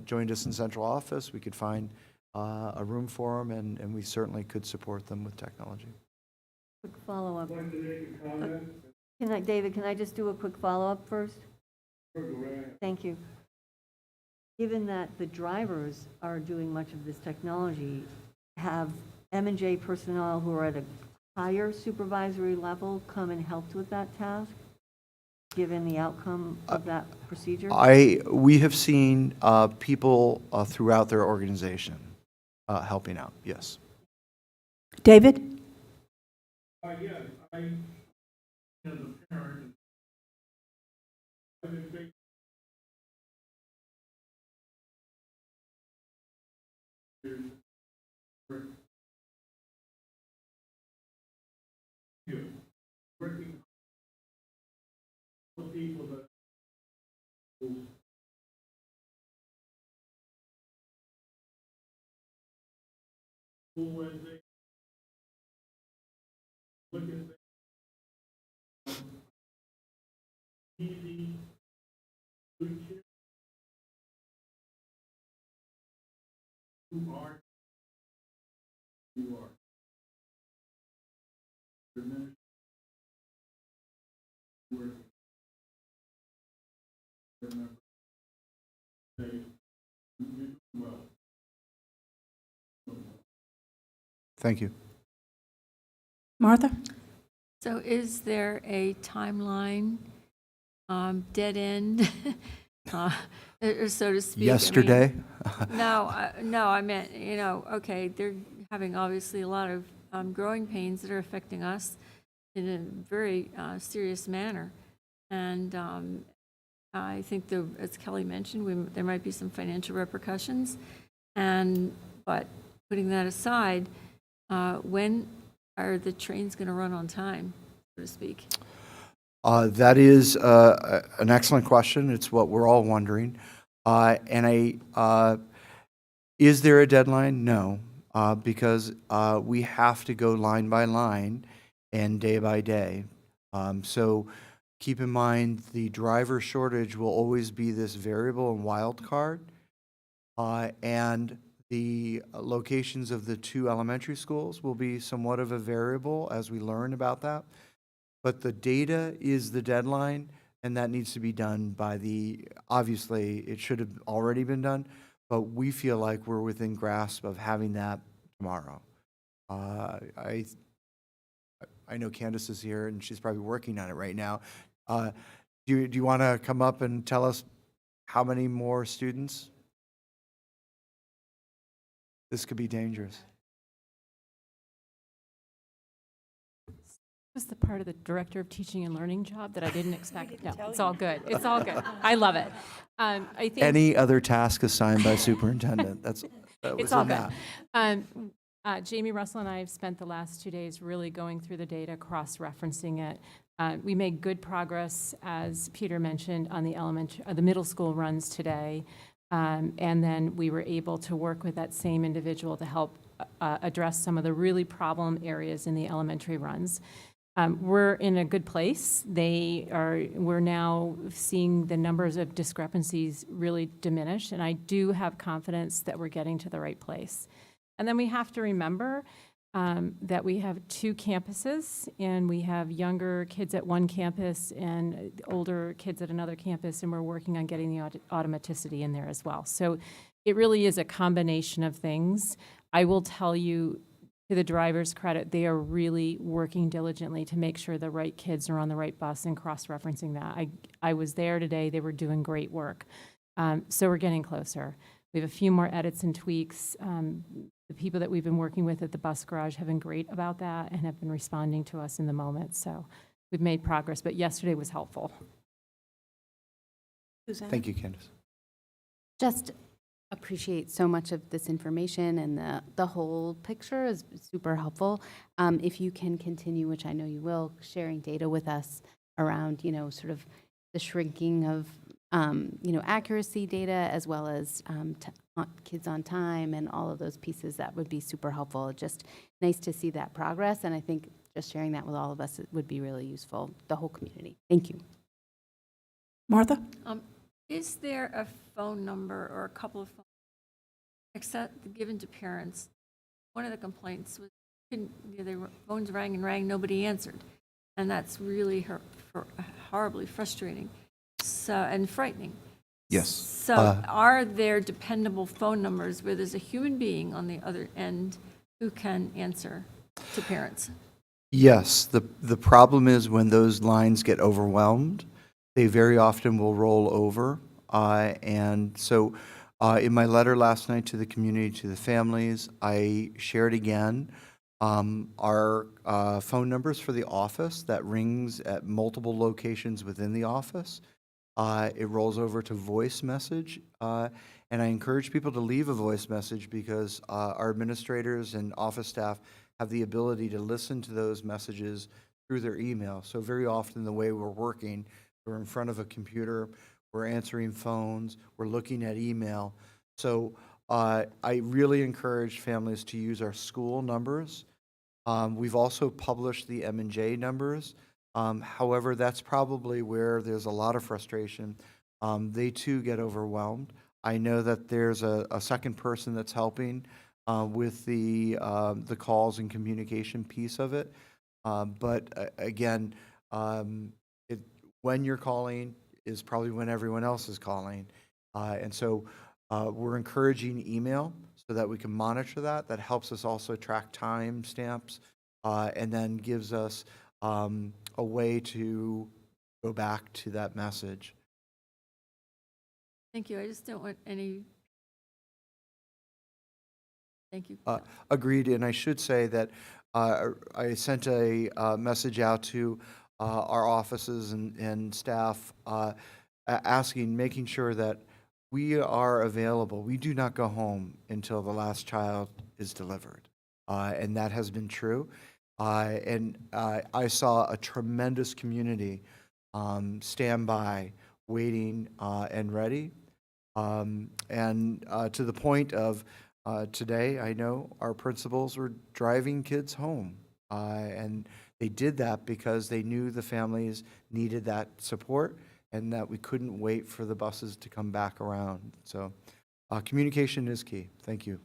joined us in central office. We could find a room for them, and we certainly could support them with technology.
Quick follow-up. David, can I just do a quick follow-up first? Thank you. Given that the drivers are doing much of this technology, have M&J personnel who are at a higher supervisory level come and helped with that task, given the outcome of that procedure?
We have seen people throughout their organization helping out, yes.
David?
Thank you.
Martha?
So is there a timeline, dead end, or so to speak?
Yesterday?
No, I meant, okay, they're having obviously a lot of growing pains that are affecting us in a very serious manner. And I think, as Kelly mentioned, there might be some financial repercussions. But putting that aside, when are the trains going to run on time, so to speak?
That is an excellent question. It's what we're all wondering. Is there a deadline? No, because we have to go line by line and day by day. So keep in mind the driver shortage will always be this variable and wild card. And the locations of the 2 elementary schools will be somewhat of a variable as we learn about that. But the data is the deadline, and that needs to be done by obviously, it should have already been done, but we feel like we're within grasp of having that tomorrow. I know Candice is here, and she's probably working on it right now. Do you want to come up and tell us how many more students? This could be dangerous.
Was the part of the director of teaching and learning job that I didn't expect. No, it's all good. It's all good. I love it. I think
Any other task assigned by superintendent? That was
it's all
in
good.
that.
Jamie Russell and I have spent the last 2 days really going through the data, cross-referencing it. We made good progress, as Peter mentioned, on the middle school runs today. And then we were able to work with that same individual to help address some of the really problem areas in the elementary runs. We're in a good place. We're now seeing the numbers of discrepancies really diminish, and I do have confidence that we're getting to the right place. And then we have to remember that we have 2 campuses, and we have younger kids at one campus and older kids at another campus, and we're working on getting the automaticity in there as well. So it really is a combination of things. I will tell you, to the driver's credit, they are really working diligently to make sure the right kids are on the right bus and cross-referencing that. I was there today. They were doing great work. So we're getting closer. We have a few more edits and tweaks. The people that we've been working with at the bus garage have been great about that and have been responding to us in the moment. So we've made progress, but yesterday was helpful.
Thank you, Candice.
Just appreciate so much of this information, and the whole picture is super helpful. If you can continue, which I know you will, sharing data with us around, sort of the shrinking of, accuracy data, as well as kids on time and all of those pieces, that would be super helpful. Just nice to see that progress, and I think just sharing that with all of us would be really useful, the whole community. Thank you.
Martha?
Is there a phone number or a couple of phones given to parents? One of the complaints was their phones rang and rang, nobody answered. And that's really horribly frustrating and frightening.
Yes.
So are there dependable phone numbers where there's a human being on the other end who can answer to parents?
Yes, the problem is when those lines get overwhelmed, they very often will roll over. And so in my letter last night to the community, to the families, I shared again our phone numbers for the office that rings at multiple locations within the office. It rolls over to voice message. And I encourage people to leave a voice message because our administrators and office staff have the ability to listen to those messages through their email. So very often the way we're working, we're in front of a computer, we're answering phones, we're looking at email. So I really encourage families to use our school numbers. We've also published the M&J numbers. However, that's probably where there's a lot of frustration. They too get overwhelmed. I know that there's a second person that's helping with the calls and communication piece of it. But again, when you're calling is probably when everyone else is calling. And so we're encouraging email so that we can monitor that. That helps us also track time stamps and then gives us a way to go back to that message.
Thank you. I just don't want any. Thank you.
Agreed, and I should say that I sent a message out to our offices and staff making sure that we are available. We do not go home until the last child is delivered, and that has been true. And I saw a tremendous community stand by, waiting and ready. And to the point of today, I know our principals were driving kids home. And they did that because they knew the families needed that support and that we couldn't wait for the buses to come back around. So communication is key. Thank you.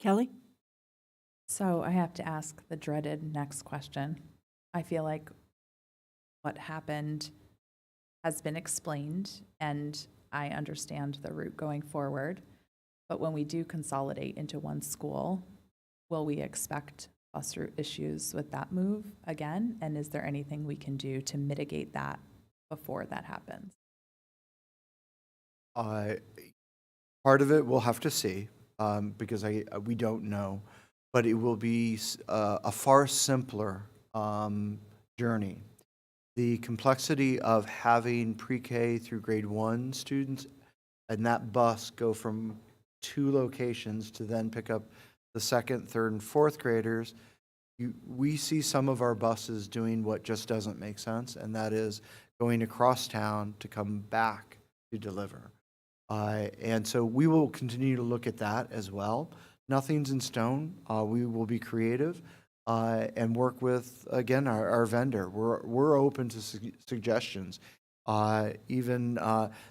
Kelly?
So I have to ask the dreaded next question. I feel like what happened has been explained, and I understand the route going forward. But when we do consolidate into one school, will we expect bus route issues with that move again? And is there anything we can do to mitigate that before that happens?
Part of it we'll have to see because we don't know, but it will be a far simpler journey. The complexity of having pre-K through grade 1 students and that bus go from 2 locations to then pick up the 2nd, 3rd, and 4th graders, we see some of our buses doing what just doesn't make sense, and that is going across town to come back to deliver. And so we will continue to look at that as well. Nothing's in stone. We will be creative and work with, again, our vendor. We're open to suggestions. Even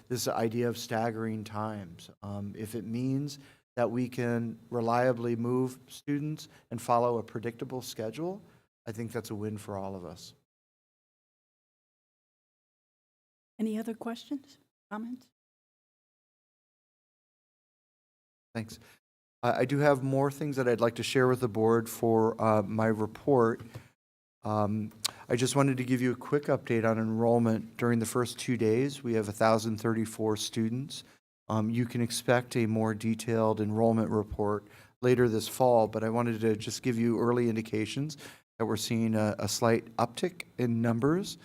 this idea of staggering times. If it means that we can reliably move students and follow a predictable schedule, I think that's a win for all of us.
Any other questions, comments?
Thanks. I do have more things that I'd like to share with the board for my report. I just wanted to give you a quick update on enrollment. During the first 2 days, we have 1,034 students. You can expect a more detailed enrollment report later this fall, but I wanted to just give you early indications that we're seeing a slight uptick in numbers.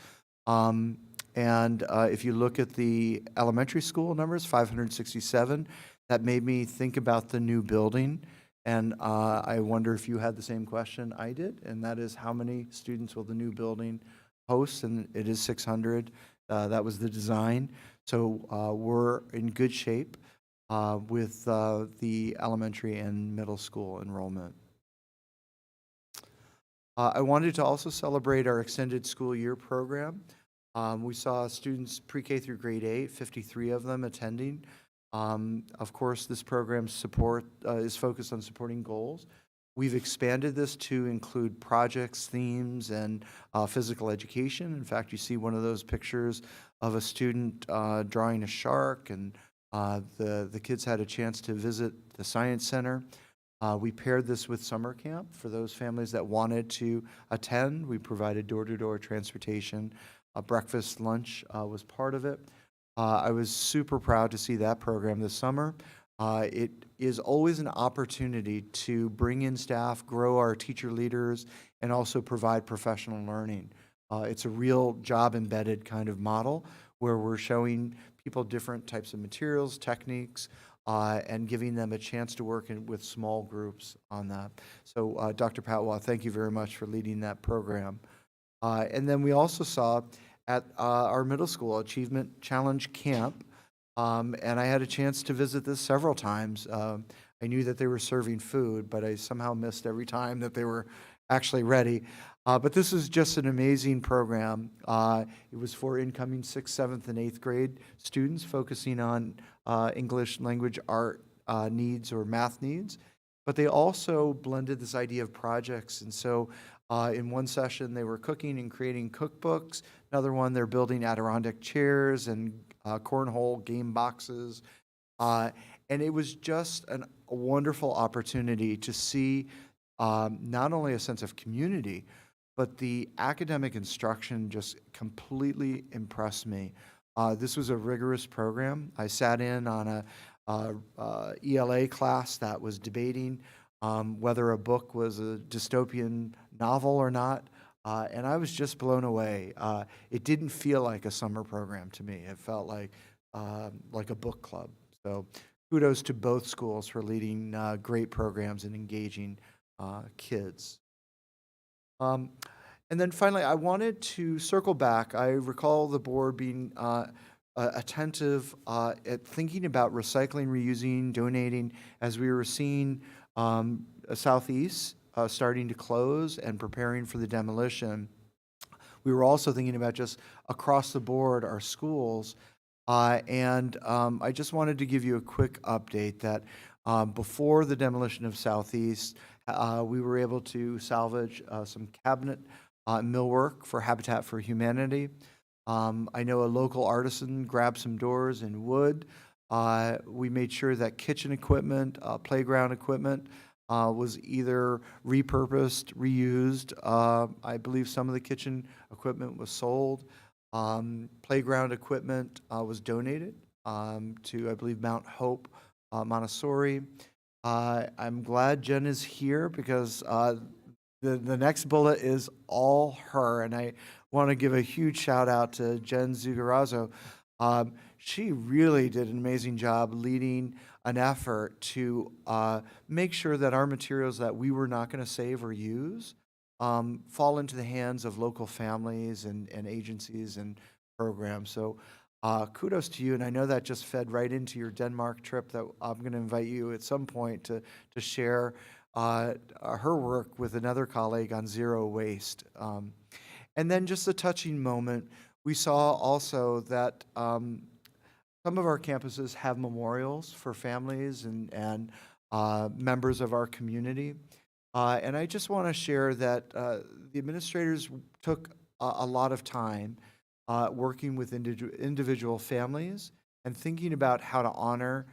And if you look at the elementary school numbers, 567, that made me think about the new building. And I wonder if you had the same question I did, and that is how many students will the new building host? And it is 600. That was the design. So we're in good shape with the elementary and middle school enrollment. I wanted to also celebrate our extended school year program. We saw students pre-K through grade 8, 53 of them attending. Of course, this program is focused on supporting goals, We've expanded this to include projects, themes, and physical education. In fact, you see one of those pictures of a student drawing a shark, and the kids had a chance to visit the Science Center. We paired this with summer camp for those families that wanted to attend. We provided door-to-door transportation. Breakfast, lunch was part of it. I was super proud to see that program this summer. It is always an opportunity to bring in staff, grow our teacher leaders, and also provide professional learning. It's a real job-embedded kind of model where we're showing people different types of materials, techniques, and giving them a chance to work with small groups on that. So Dr. Patwa, thank you very much for leading that program. And then we also saw at our middle school Achievement Challenge Camp, and I had a chance to visit this several times. I knew that they were serving food, but I somehow missed every time that they were actually ready. But this is just an amazing program. It was for incoming 6th, 7th, and 8th grade students focusing on English language art needs or math needs. But they also blended this idea of projects. And so in one session, they were cooking and creating cookbooks. Another one, they're building Adirondack chairs and cornhole game boxes. And it was just a wonderful opportunity to see not only a sense of community, but the academic instruction just completely impressed me. This was a rigorous program. I sat in on a ELA class that was debating whether a book was a dystopian novel or not, and I was just blown away. It didn't feel like a summer program to me. It felt like a book club. So kudos to both schools for leading great programs and engaging kids. And then finally, I wanted to circle back. I recall the board being attentive at thinking about recycling, reusing, donating, as we were seeing Southeast starting to close and preparing for the demolition. We were also thinking about just across the board, our schools. And I just wanted to give you a quick update that before the demolition of Southeast, we were able to salvage some cabinet millwork for Habitat for Humanity. I know a local artisan grabbed some doors in wood. We made sure that kitchen equipment, playground equipment was either repurposed, reused. I believe some of the kitchen equipment was sold. Playground equipment was donated to, I believe, Mount Hope Montessori. I'm glad Jen is here because the next bullet is all her, and I want to give a huge shout out to Jen Zugarazzo. She really did an amazing job leading an effort to make sure that our materials that we were not going to save or use fall into the hands of local families and agencies and programs. So kudos to you, and I know that just fed right into your Denmark trip that I'm going to invite you at some point to share her work with another colleague on zero waste. And then just a touching moment, we saw also that some of our campuses have memorials for families and members of our community. And I just want to share that the administrators took a lot of time working with individual families and thinking about how to honor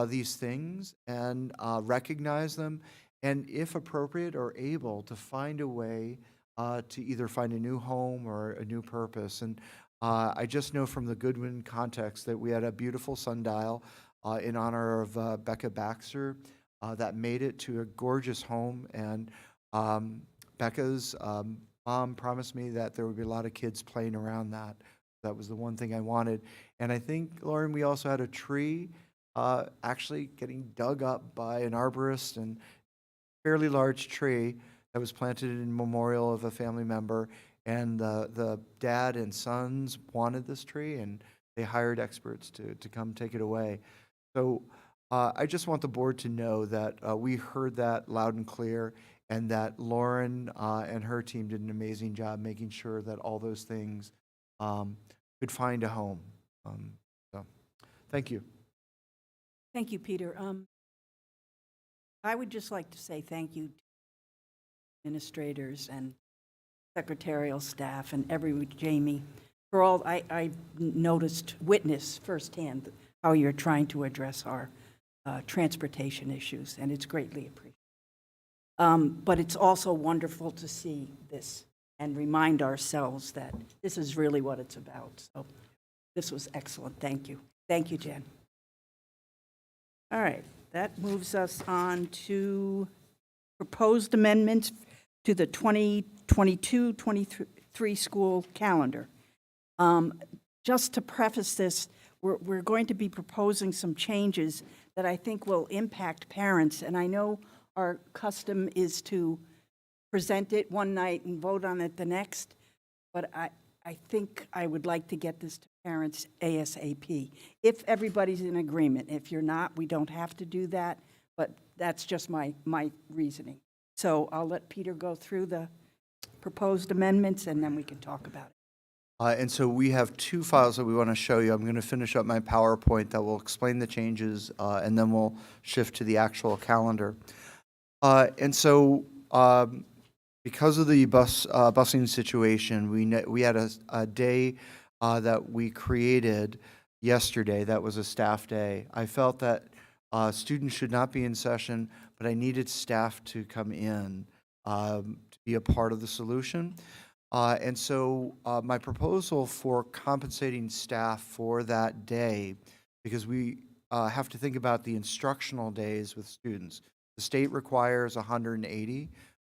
these things and recognize them, and if appropriate or able, to find a way to either find a new home or a new purpose. And I just know from the Goodwin context that we had a beautiful sundial in honor of Becca Baxter that made it to a gorgeous home. And Becca's mom promised me that there would be a lot of kids playing around that. That was the one thing I wanted. And I think, Lauren, we also had a tree actually getting dug up by an arborist, and fairly large tree that was planted in memorial of a family member. And the dad and sons wanted this tree, and they hired experts to come take it away. So I just want the board to know that we heard that loud and clear, and that Lauren and her team did an amazing job making sure that all those things could find a home. So thank you.
Thank you, Peter. I would just like to say thank you to administrators and secretarial staff and Jamie, for all, I witnessed firsthand how you're trying to address our transportation issues, and it's greatly appreciated. But it's also wonderful to see this and remind ourselves that this is really what it's about. So this was excellent. Thank you. Thank you, Jen. All right, that moves us on to proposed amendments to the 2022-23 school calendar. Just to preface this, we're going to be proposing some changes that I think will impact parents, and I know our custom is to present it one night and vote on it the next, but I think I would like to get this to parents ASAP, if everybody's in agreement. If you're not, we don't have to do that, but that's just my reasoning. So I'll let Peter go through the proposed amendments, and then we can talk about it.
And so we have two files that we want to show you. I'm going to finish up my PowerPoint that will explain the changes, and then we'll shift to the actual calendar. And so because of the busing situation, we had a day that we created yesterday that was a staff day. I felt that students should not be in session, but I needed staff to come in to be a part of the solution. And so my proposal for compensating staff for that day, because we have to think about the instructional days with students. The state requires 180.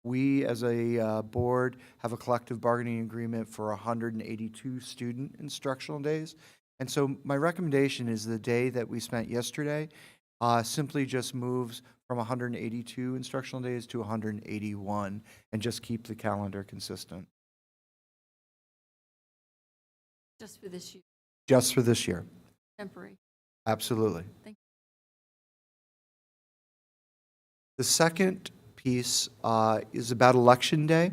We, as a board, have a collective bargaining agreement for 182 student instructional days. And so my recommendation is the day that we spent yesterday simply just moves from 182 instructional days to 181 and just keep the calendar consistent.
Just for this year,
Just for this year.
temporary.
Absolutely.
Thank you.
The second piece is about Election Day.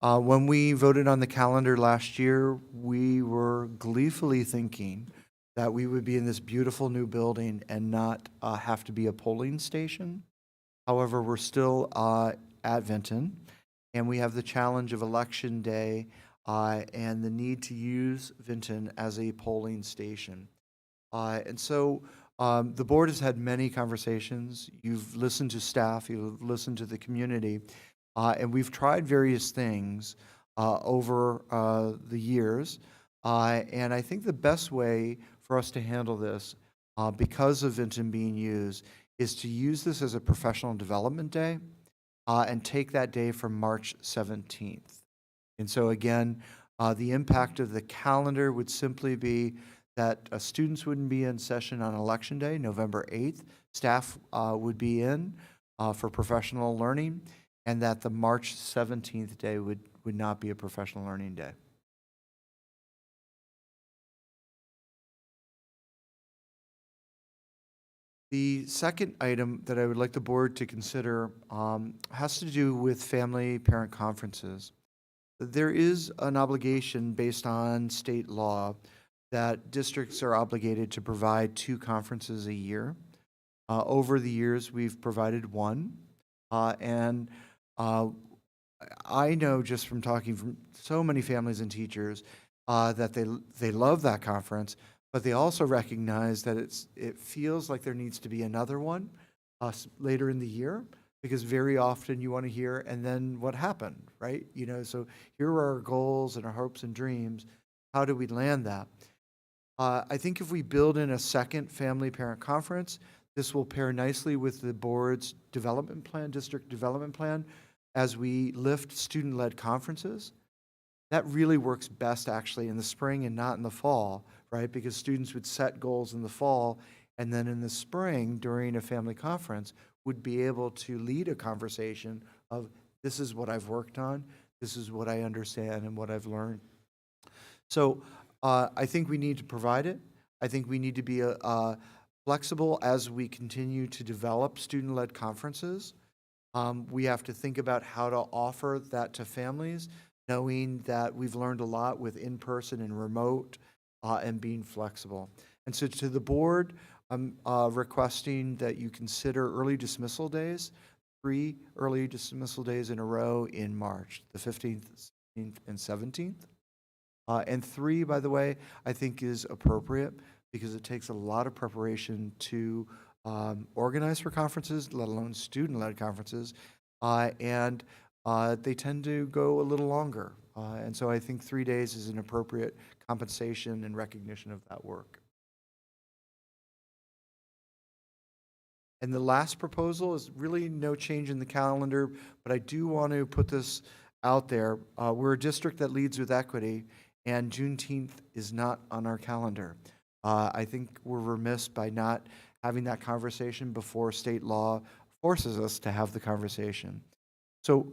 When we voted on the calendar last year, we were gleefully thinking that we would be in this beautiful new building and not have to be a polling station. However, we're still at Vinton, and we have the challenge of Election Day and the need to use Vinton as a polling station. And so the board has had many conversations. You've listened to staff, you've listened to the community, and we've tried various things over the years. And I think the best way for us to handle this, because of Vinton being used, is to use this as a professional development day and take that day from March 17th. And so again, the impact of the calendar would simply be that students wouldn't be in session on Election Day, November 8th. Staff would be in for professional learning, and that the March 17th day would not be a professional learning day. The second item that I would like the board to consider has to do with family parent conferences. There is an obligation based on state law that districts are obligated to provide 2 conferences a year. Over the years, we've provided 1. And I know just from talking from so many families and teachers that they love that conference, but they also recognize that it feels like there needs to be another one later in the year, because very often you want to hear, and then what happened, right? You know, so here are our goals and our hopes and dreams. How do we land that? I think if we build in a second family parent conference, this will pair nicely with the board's development plan, district development plan, as we lift student-led conferences. That really works best actually in the spring and not in the fall, right? Because students would set goals in the fall, and then in the spring during a family conference would be able to lead a conversation of, this is what I've worked on, this is what I understand and what I've learned. So I think we need to provide it. I think we need to be flexible as we continue to develop student-led conferences. We have to think about how to offer that to families, knowing that we've learned a lot with in-person and remote and being flexible. And so to the board, I'm requesting that you consider early dismissal days, 3 early dismissal days in a row in March, the 15th, 16th, and 17th. And 3, by the way, I think is appropriate because it takes a lot of preparation to organize for conferences, let alone student-led conferences, and they tend to go a little longer. And so I think 3 days is an appropriate compensation and recognition of that work. And the last proposal is really no change in the calendar, but I do want to put this out there. We're a district that leads with equity, and Juneteenth is not on our calendar. I think we're remiss by not having that conversation before state law forces us to have the conversation. So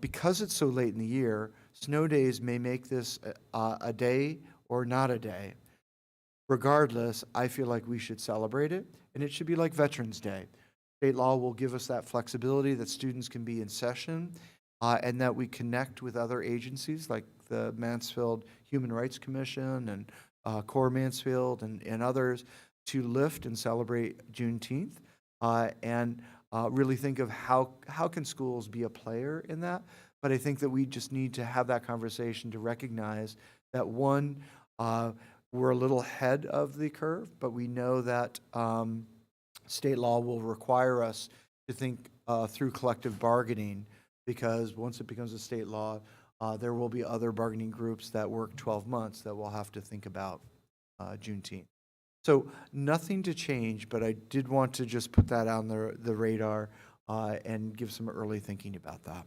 because it's so late in the year, snow days may make this a day or not a day. Regardless, I feel like we should celebrate it, and it should be like Veterans Day. State law will give us that flexibility that students can be in session, and that we connect with other agencies like the Mansfield Human Rights Commission and Core Mansfield and others to lift and celebrate Juneteenth, and really think of how can schools be a player in that. But I think that we just need to have that conversation to recognize that, one, we're a little ahead of the curve, but we know that state law will require us to think through collective bargaining, because once it becomes a state law, there will be other bargaining groups that work 12 months that will have to think about Juneteenth. So nothing to change, but I did want to just put that on the radar and give some early thinking about that.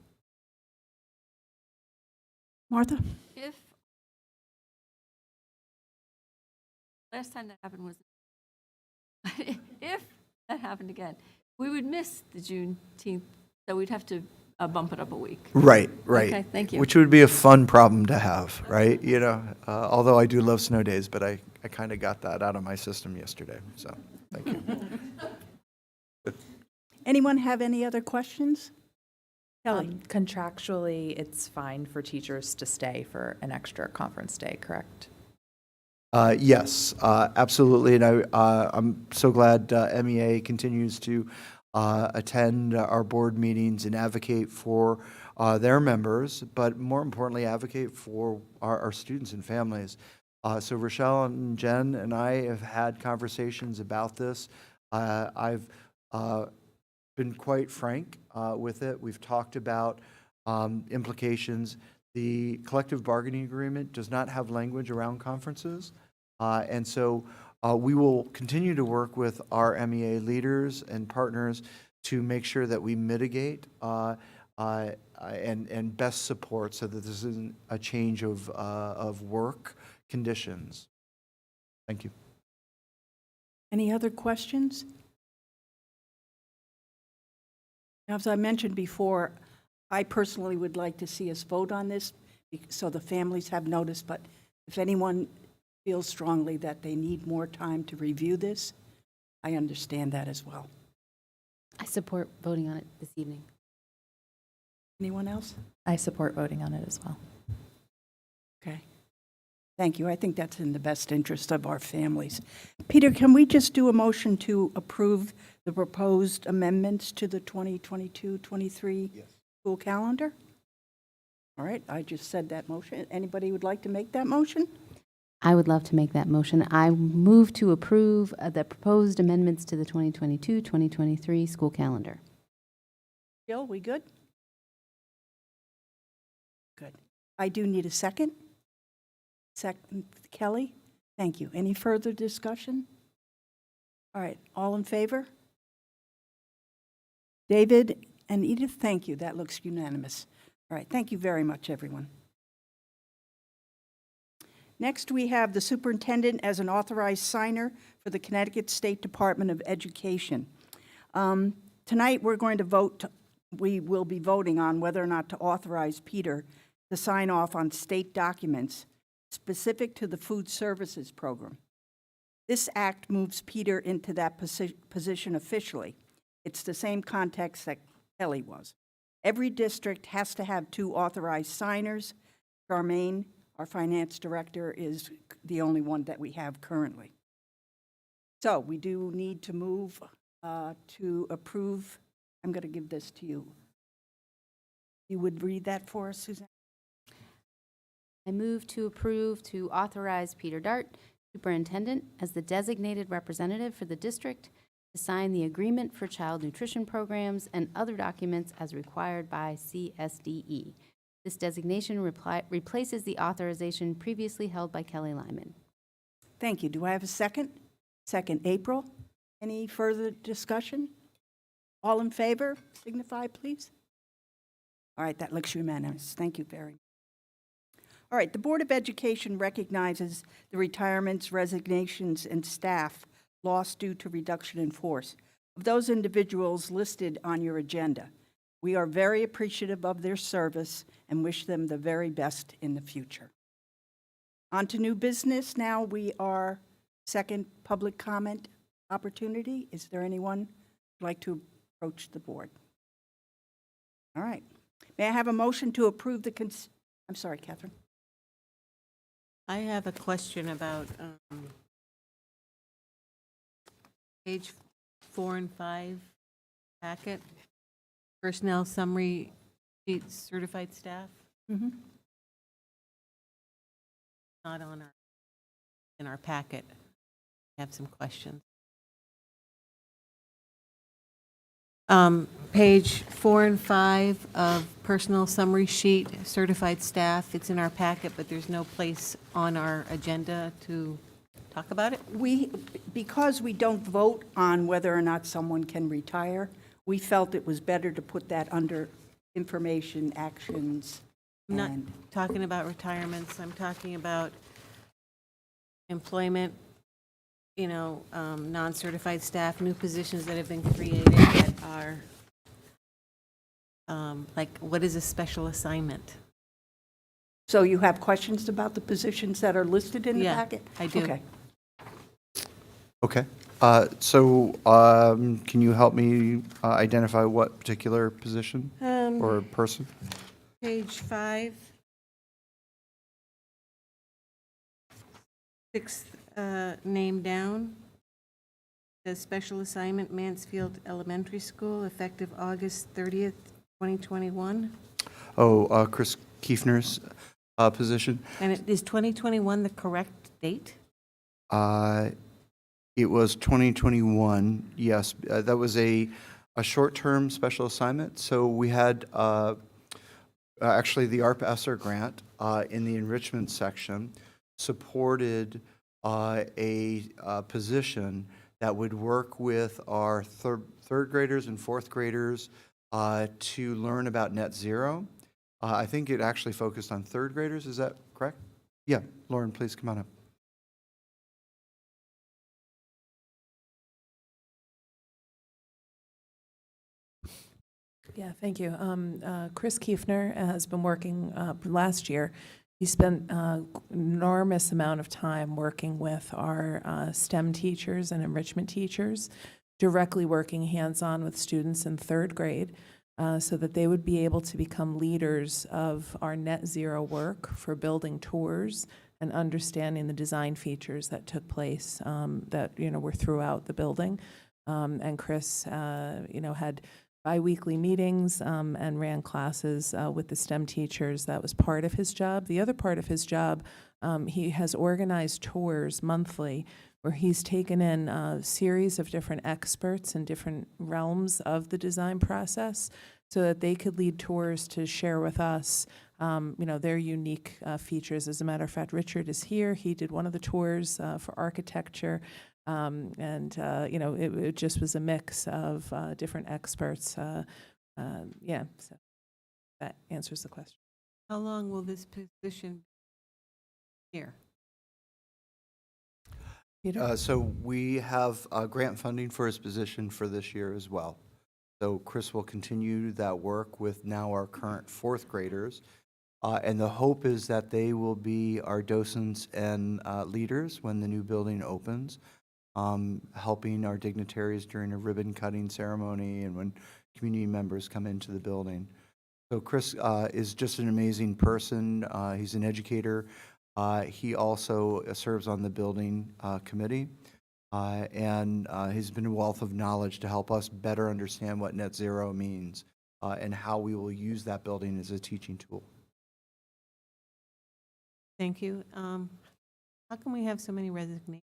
Martha?
If last time that happened was, if that happened again, we would miss the Juneteenth, so we'd have to bump it up a week.
Right, right.
Okay, thank you.
Which would be a fun problem to have, right? You know, although I do love snow days, but I kind of got that out of my system yesterday, so thank you.
Anyone have any other questions? Kelly?
Contractually, it's fine for teachers to stay for an extra conference day, correct?
Yes, absolutely, and I'm so glad MEA continues to attend our board meetings and advocate for their members, but more importantly, advocate for our students and families. So Rochelle and Jen and I have had conversations about this. I've been quite frank with it. We've talked about implications. The collective bargaining agreement does not have language around conferences, and so we will continue to work with our MEA leaders and partners to make sure that we mitigate and best support so that this isn't a change of work conditions. Thank you.
Any other questions? Now, as I mentioned before, I personally would like to see us vote on this so the families have notice, but if anyone feels strongly that they need more time to review this, I understand that as well.
I support voting on it this evening.
Anyone else?
I support voting on it as well.
Okay. Thank you. I think that's in the best interest of our families. Peter, can we just do a motion to approve the proposed amendments to the 2022-23 school calendar? All right, I just said that motion. Anybody would like to make that motion?
I would love to make that motion. I move to approve the proposed amendments to the 2022-2023 school calendar.
Jill, we good? Good. I do need a second. Second, Kelly? Thank you. Any further discussion? All right, all in favor? David and Edith, thank you. That looks unanimous. All right, thank you very much, everyone. Next, we have the superintendent as an authorized signer for the Connecticut State Department of Education. Tonight, we're going to vote. We will be voting on whether or not to authorize Peter to sign off on state documents specific to the food services program. This act moves Peter into that position officially. It's the same context that Kelly was. Every district has to have 2 authorized signers. Charmaine, our finance director, is the only one that we have currently. So we do need to move to approve I'm going to give this to you. You would read that for us, Suzanne?
I move to approve to authorize Peter Dart, Superintendent, as the designated representative for the district to sign the agreement for child nutrition programs and other documents as required by CSDE. This designation replaces the authorization previously held by Kelly Lyman.
Thank you. Do I have a second? Second, April. Any further discussion? All in favor, signify, please. All right, that looks unanimous. Thank you very much. All right, the Board of Education recognizes the retirements, resignations, and staff lost due to reduction in force of those individuals listed on your agenda. We are very appreciative of their service and wish them the very best in the future. On to new business. Now we are second public comment opportunity. Is there anyone who'd like to approach the board? All right. May I have a motion to approve the I'm sorry, Catherine.
I have a question about page 4 and 5 packet, personnel summary sheet, certified staff.
Mm-hmm.
Not on in our packet. I have some questions. Page 4 and 5 of personal summary sheet, certified staff. It's in our packet, but there's no place on our agenda to talk about it.
Because we don't vote on whether or not someone can retire, we felt it was better to put that under information, actions.
I'm not talking about retirements. I'm talking about employment, non-certified staff, new positions that have been created that are, like, what is a special assignment?
So you have questions about the positions that are listed in the
Yeah,
packet?
I do.
Okay.
Okay. Can you help me identify what particular position or person?
Page 5. Sixth name down. The special assignment, Mansfield Elementary School, effective August 30th, 2021.
Oh, Chris Kiefner's position.
And is 2021 the correct date?
It was 2021, yes. That was a short-term special assignment. So we had actually the ARP ESSER grant in the enrichment section supported a position that would work with our third graders and fourth graders to learn about net zero. I think it actually focused on third graders. Is that correct? Yeah, Lauren, please come on up.
Yeah, thank you. Chris Kiefner has been working last year. He spent enormous amount of time working with our STEM teachers and enrichment teachers, directly working hands-on with students in third grade so that they would be able to become leaders of our net zero work for building tours and understanding the design features that took place that were throughout the building. And Chris, had bi-weekly meetings and ran classes with the STEM teachers. That was part of his job. The other part of his job, he has organized tours monthly where he's taken in a series of different experts in different realms of the design process so that they could lead tours to share with us their unique features. As a matter of fact, Richard is here. He did one of the tours for architecture. It just was a mix of different experts. So that answers the question.
How long will this position be here?
Peter?
So we have grant funding for his position for this year as well. So Chris will continue that work with now our current fourth graders. And the hope is that they will be our docents and leaders when the new building opens. Helping our dignitaries during a ribbon cutting ceremony and when community members come into the building. So Chris is just an amazing person. He's an educator. He also serves on the building committee. and he's been a wealth of knowledge to help us better understand what net zero means and how we will use that building as a teaching tool.
Thank you. How come we have so many resignations?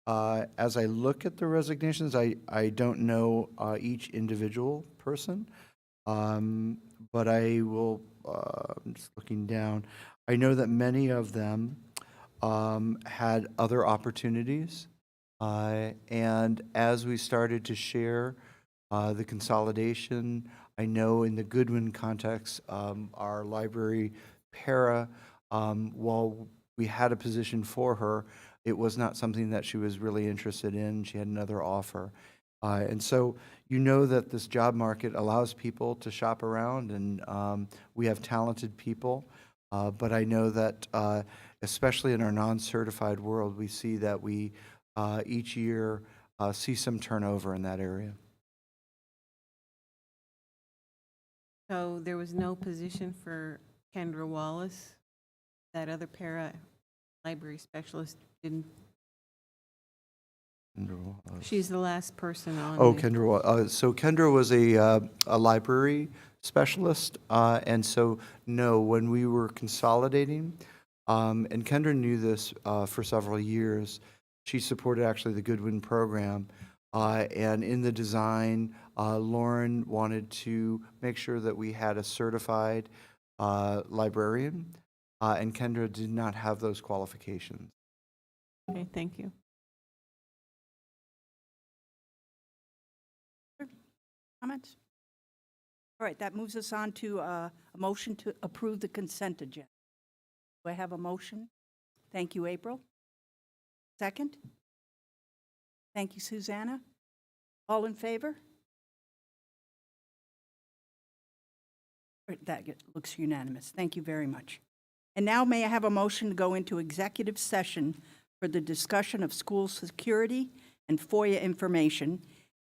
As I look at the resignations, I don't know each individual person, but I will, I'm just looking down. I know that many of them had other opportunities, and as we started to share the consolidation, I know in the Goodwin context, our library para, while we had a position for her, it was not something that she was really interested in. She had another offer. And so you know that this job market allows people to shop around, and we have talented people. But I know that especially in our non-certified world, we see that we each year see some turnover in that area.
So there was no position for Kendra Wallace? That other para library specialist didn't? She's the last person on.
Oh,
the-
Kendra. So Kendra was a library specialist, and so no, when we were consolidating, and Kendra knew this for several years, she supported actually the Goodwin program, and in the design, Lauren wanted to make sure that we had a certified librarian, and Kendra did not have those qualifications.
Okay, thank you.
Comments? All right, that moves us on to a motion to approve the consent agenda. Do I have a motion? Thank you, April. Second? Thank you, Susanna. All in favor? That looks unanimous. Thank you very much. And now may I have a motion to go into executive session for the discussion of school security and FOIA information,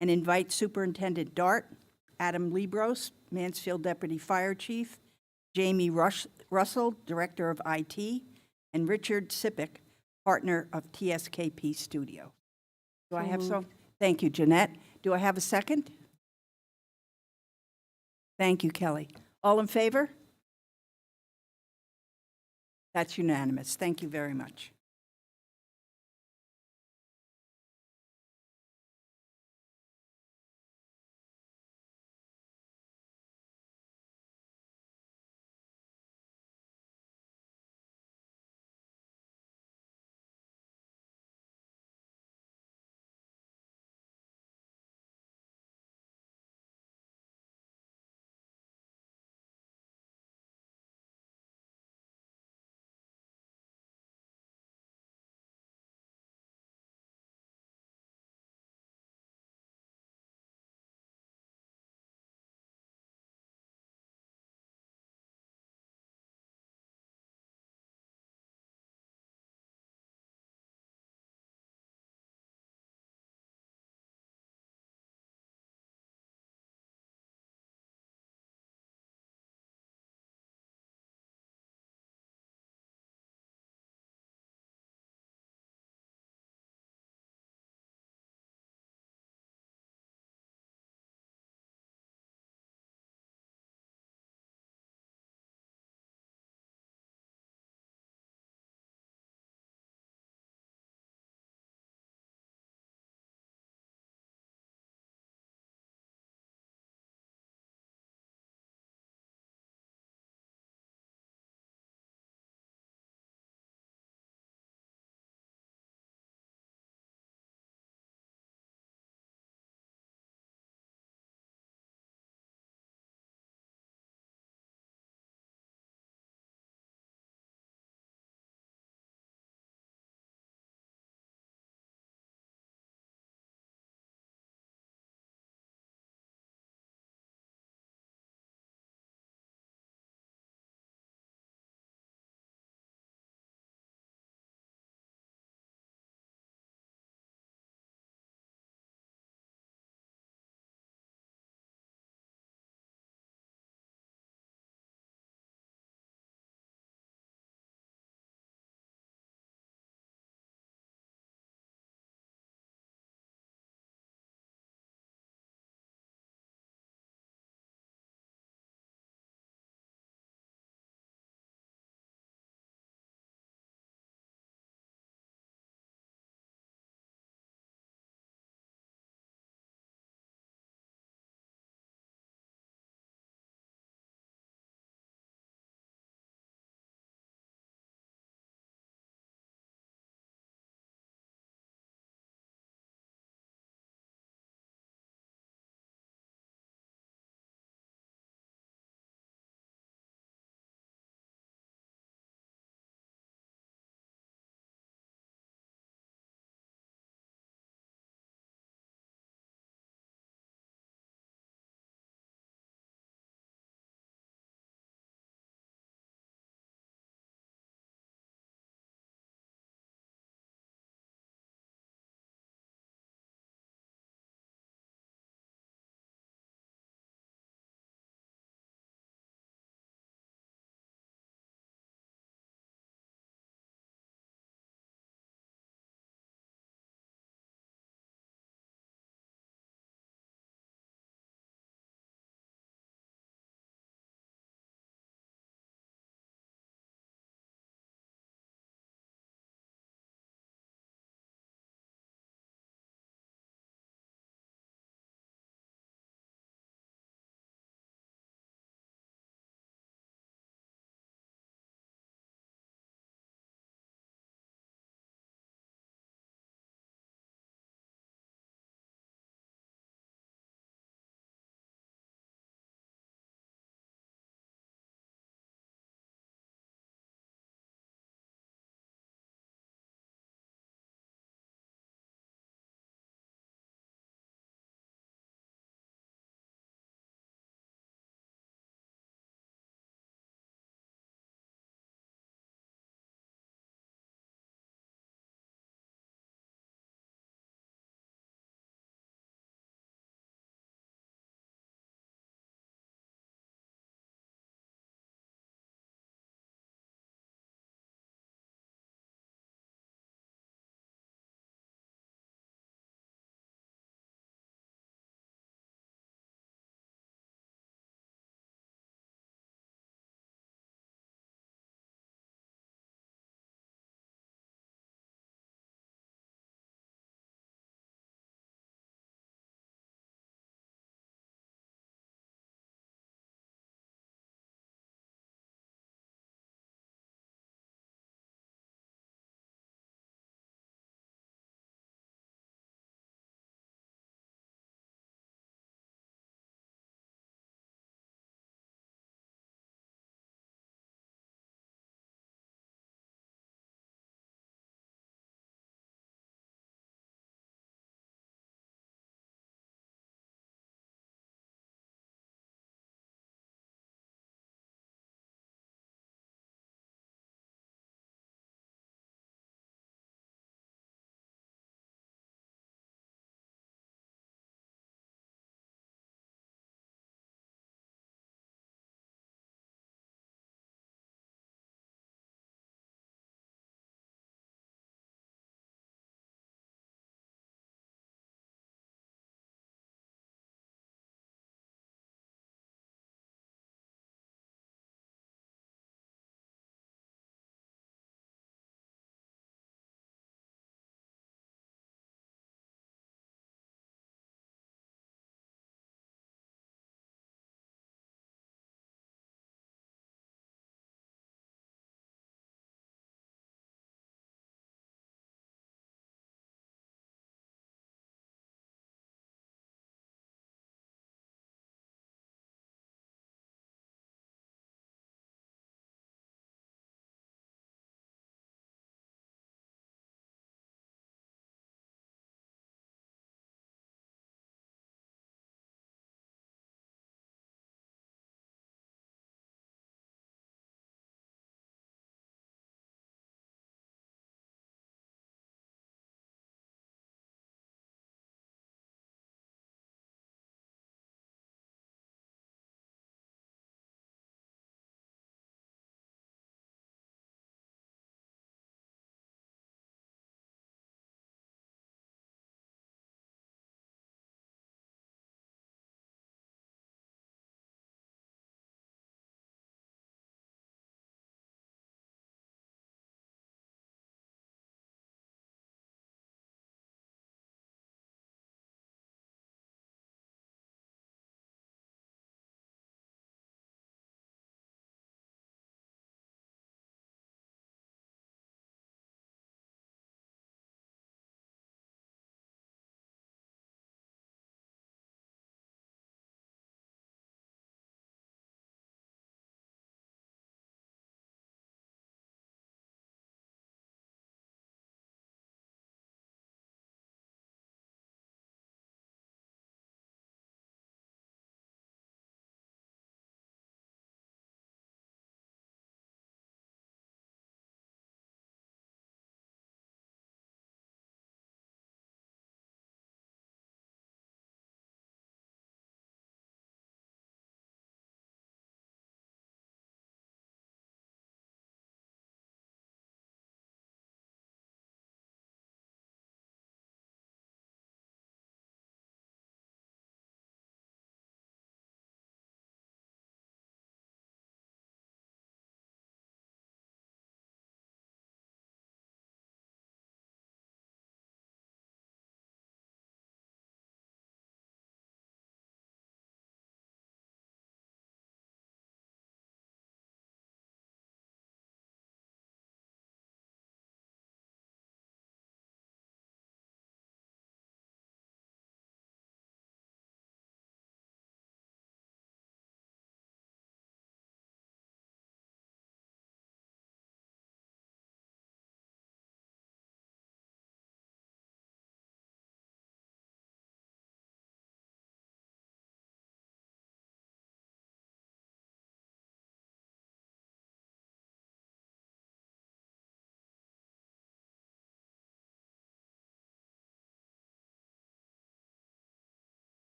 and invite Superintendent Dart, Adam Libros, Mansfield Deputy Fire Chief, Jamie Russell, Director of IT, and Richard Sipick, partner of TSKP Studio. Do I have so? Thank you, Jeanette. Do I have a second? Thank you, Kelly. All in favor? That's unanimous. Thank you very much.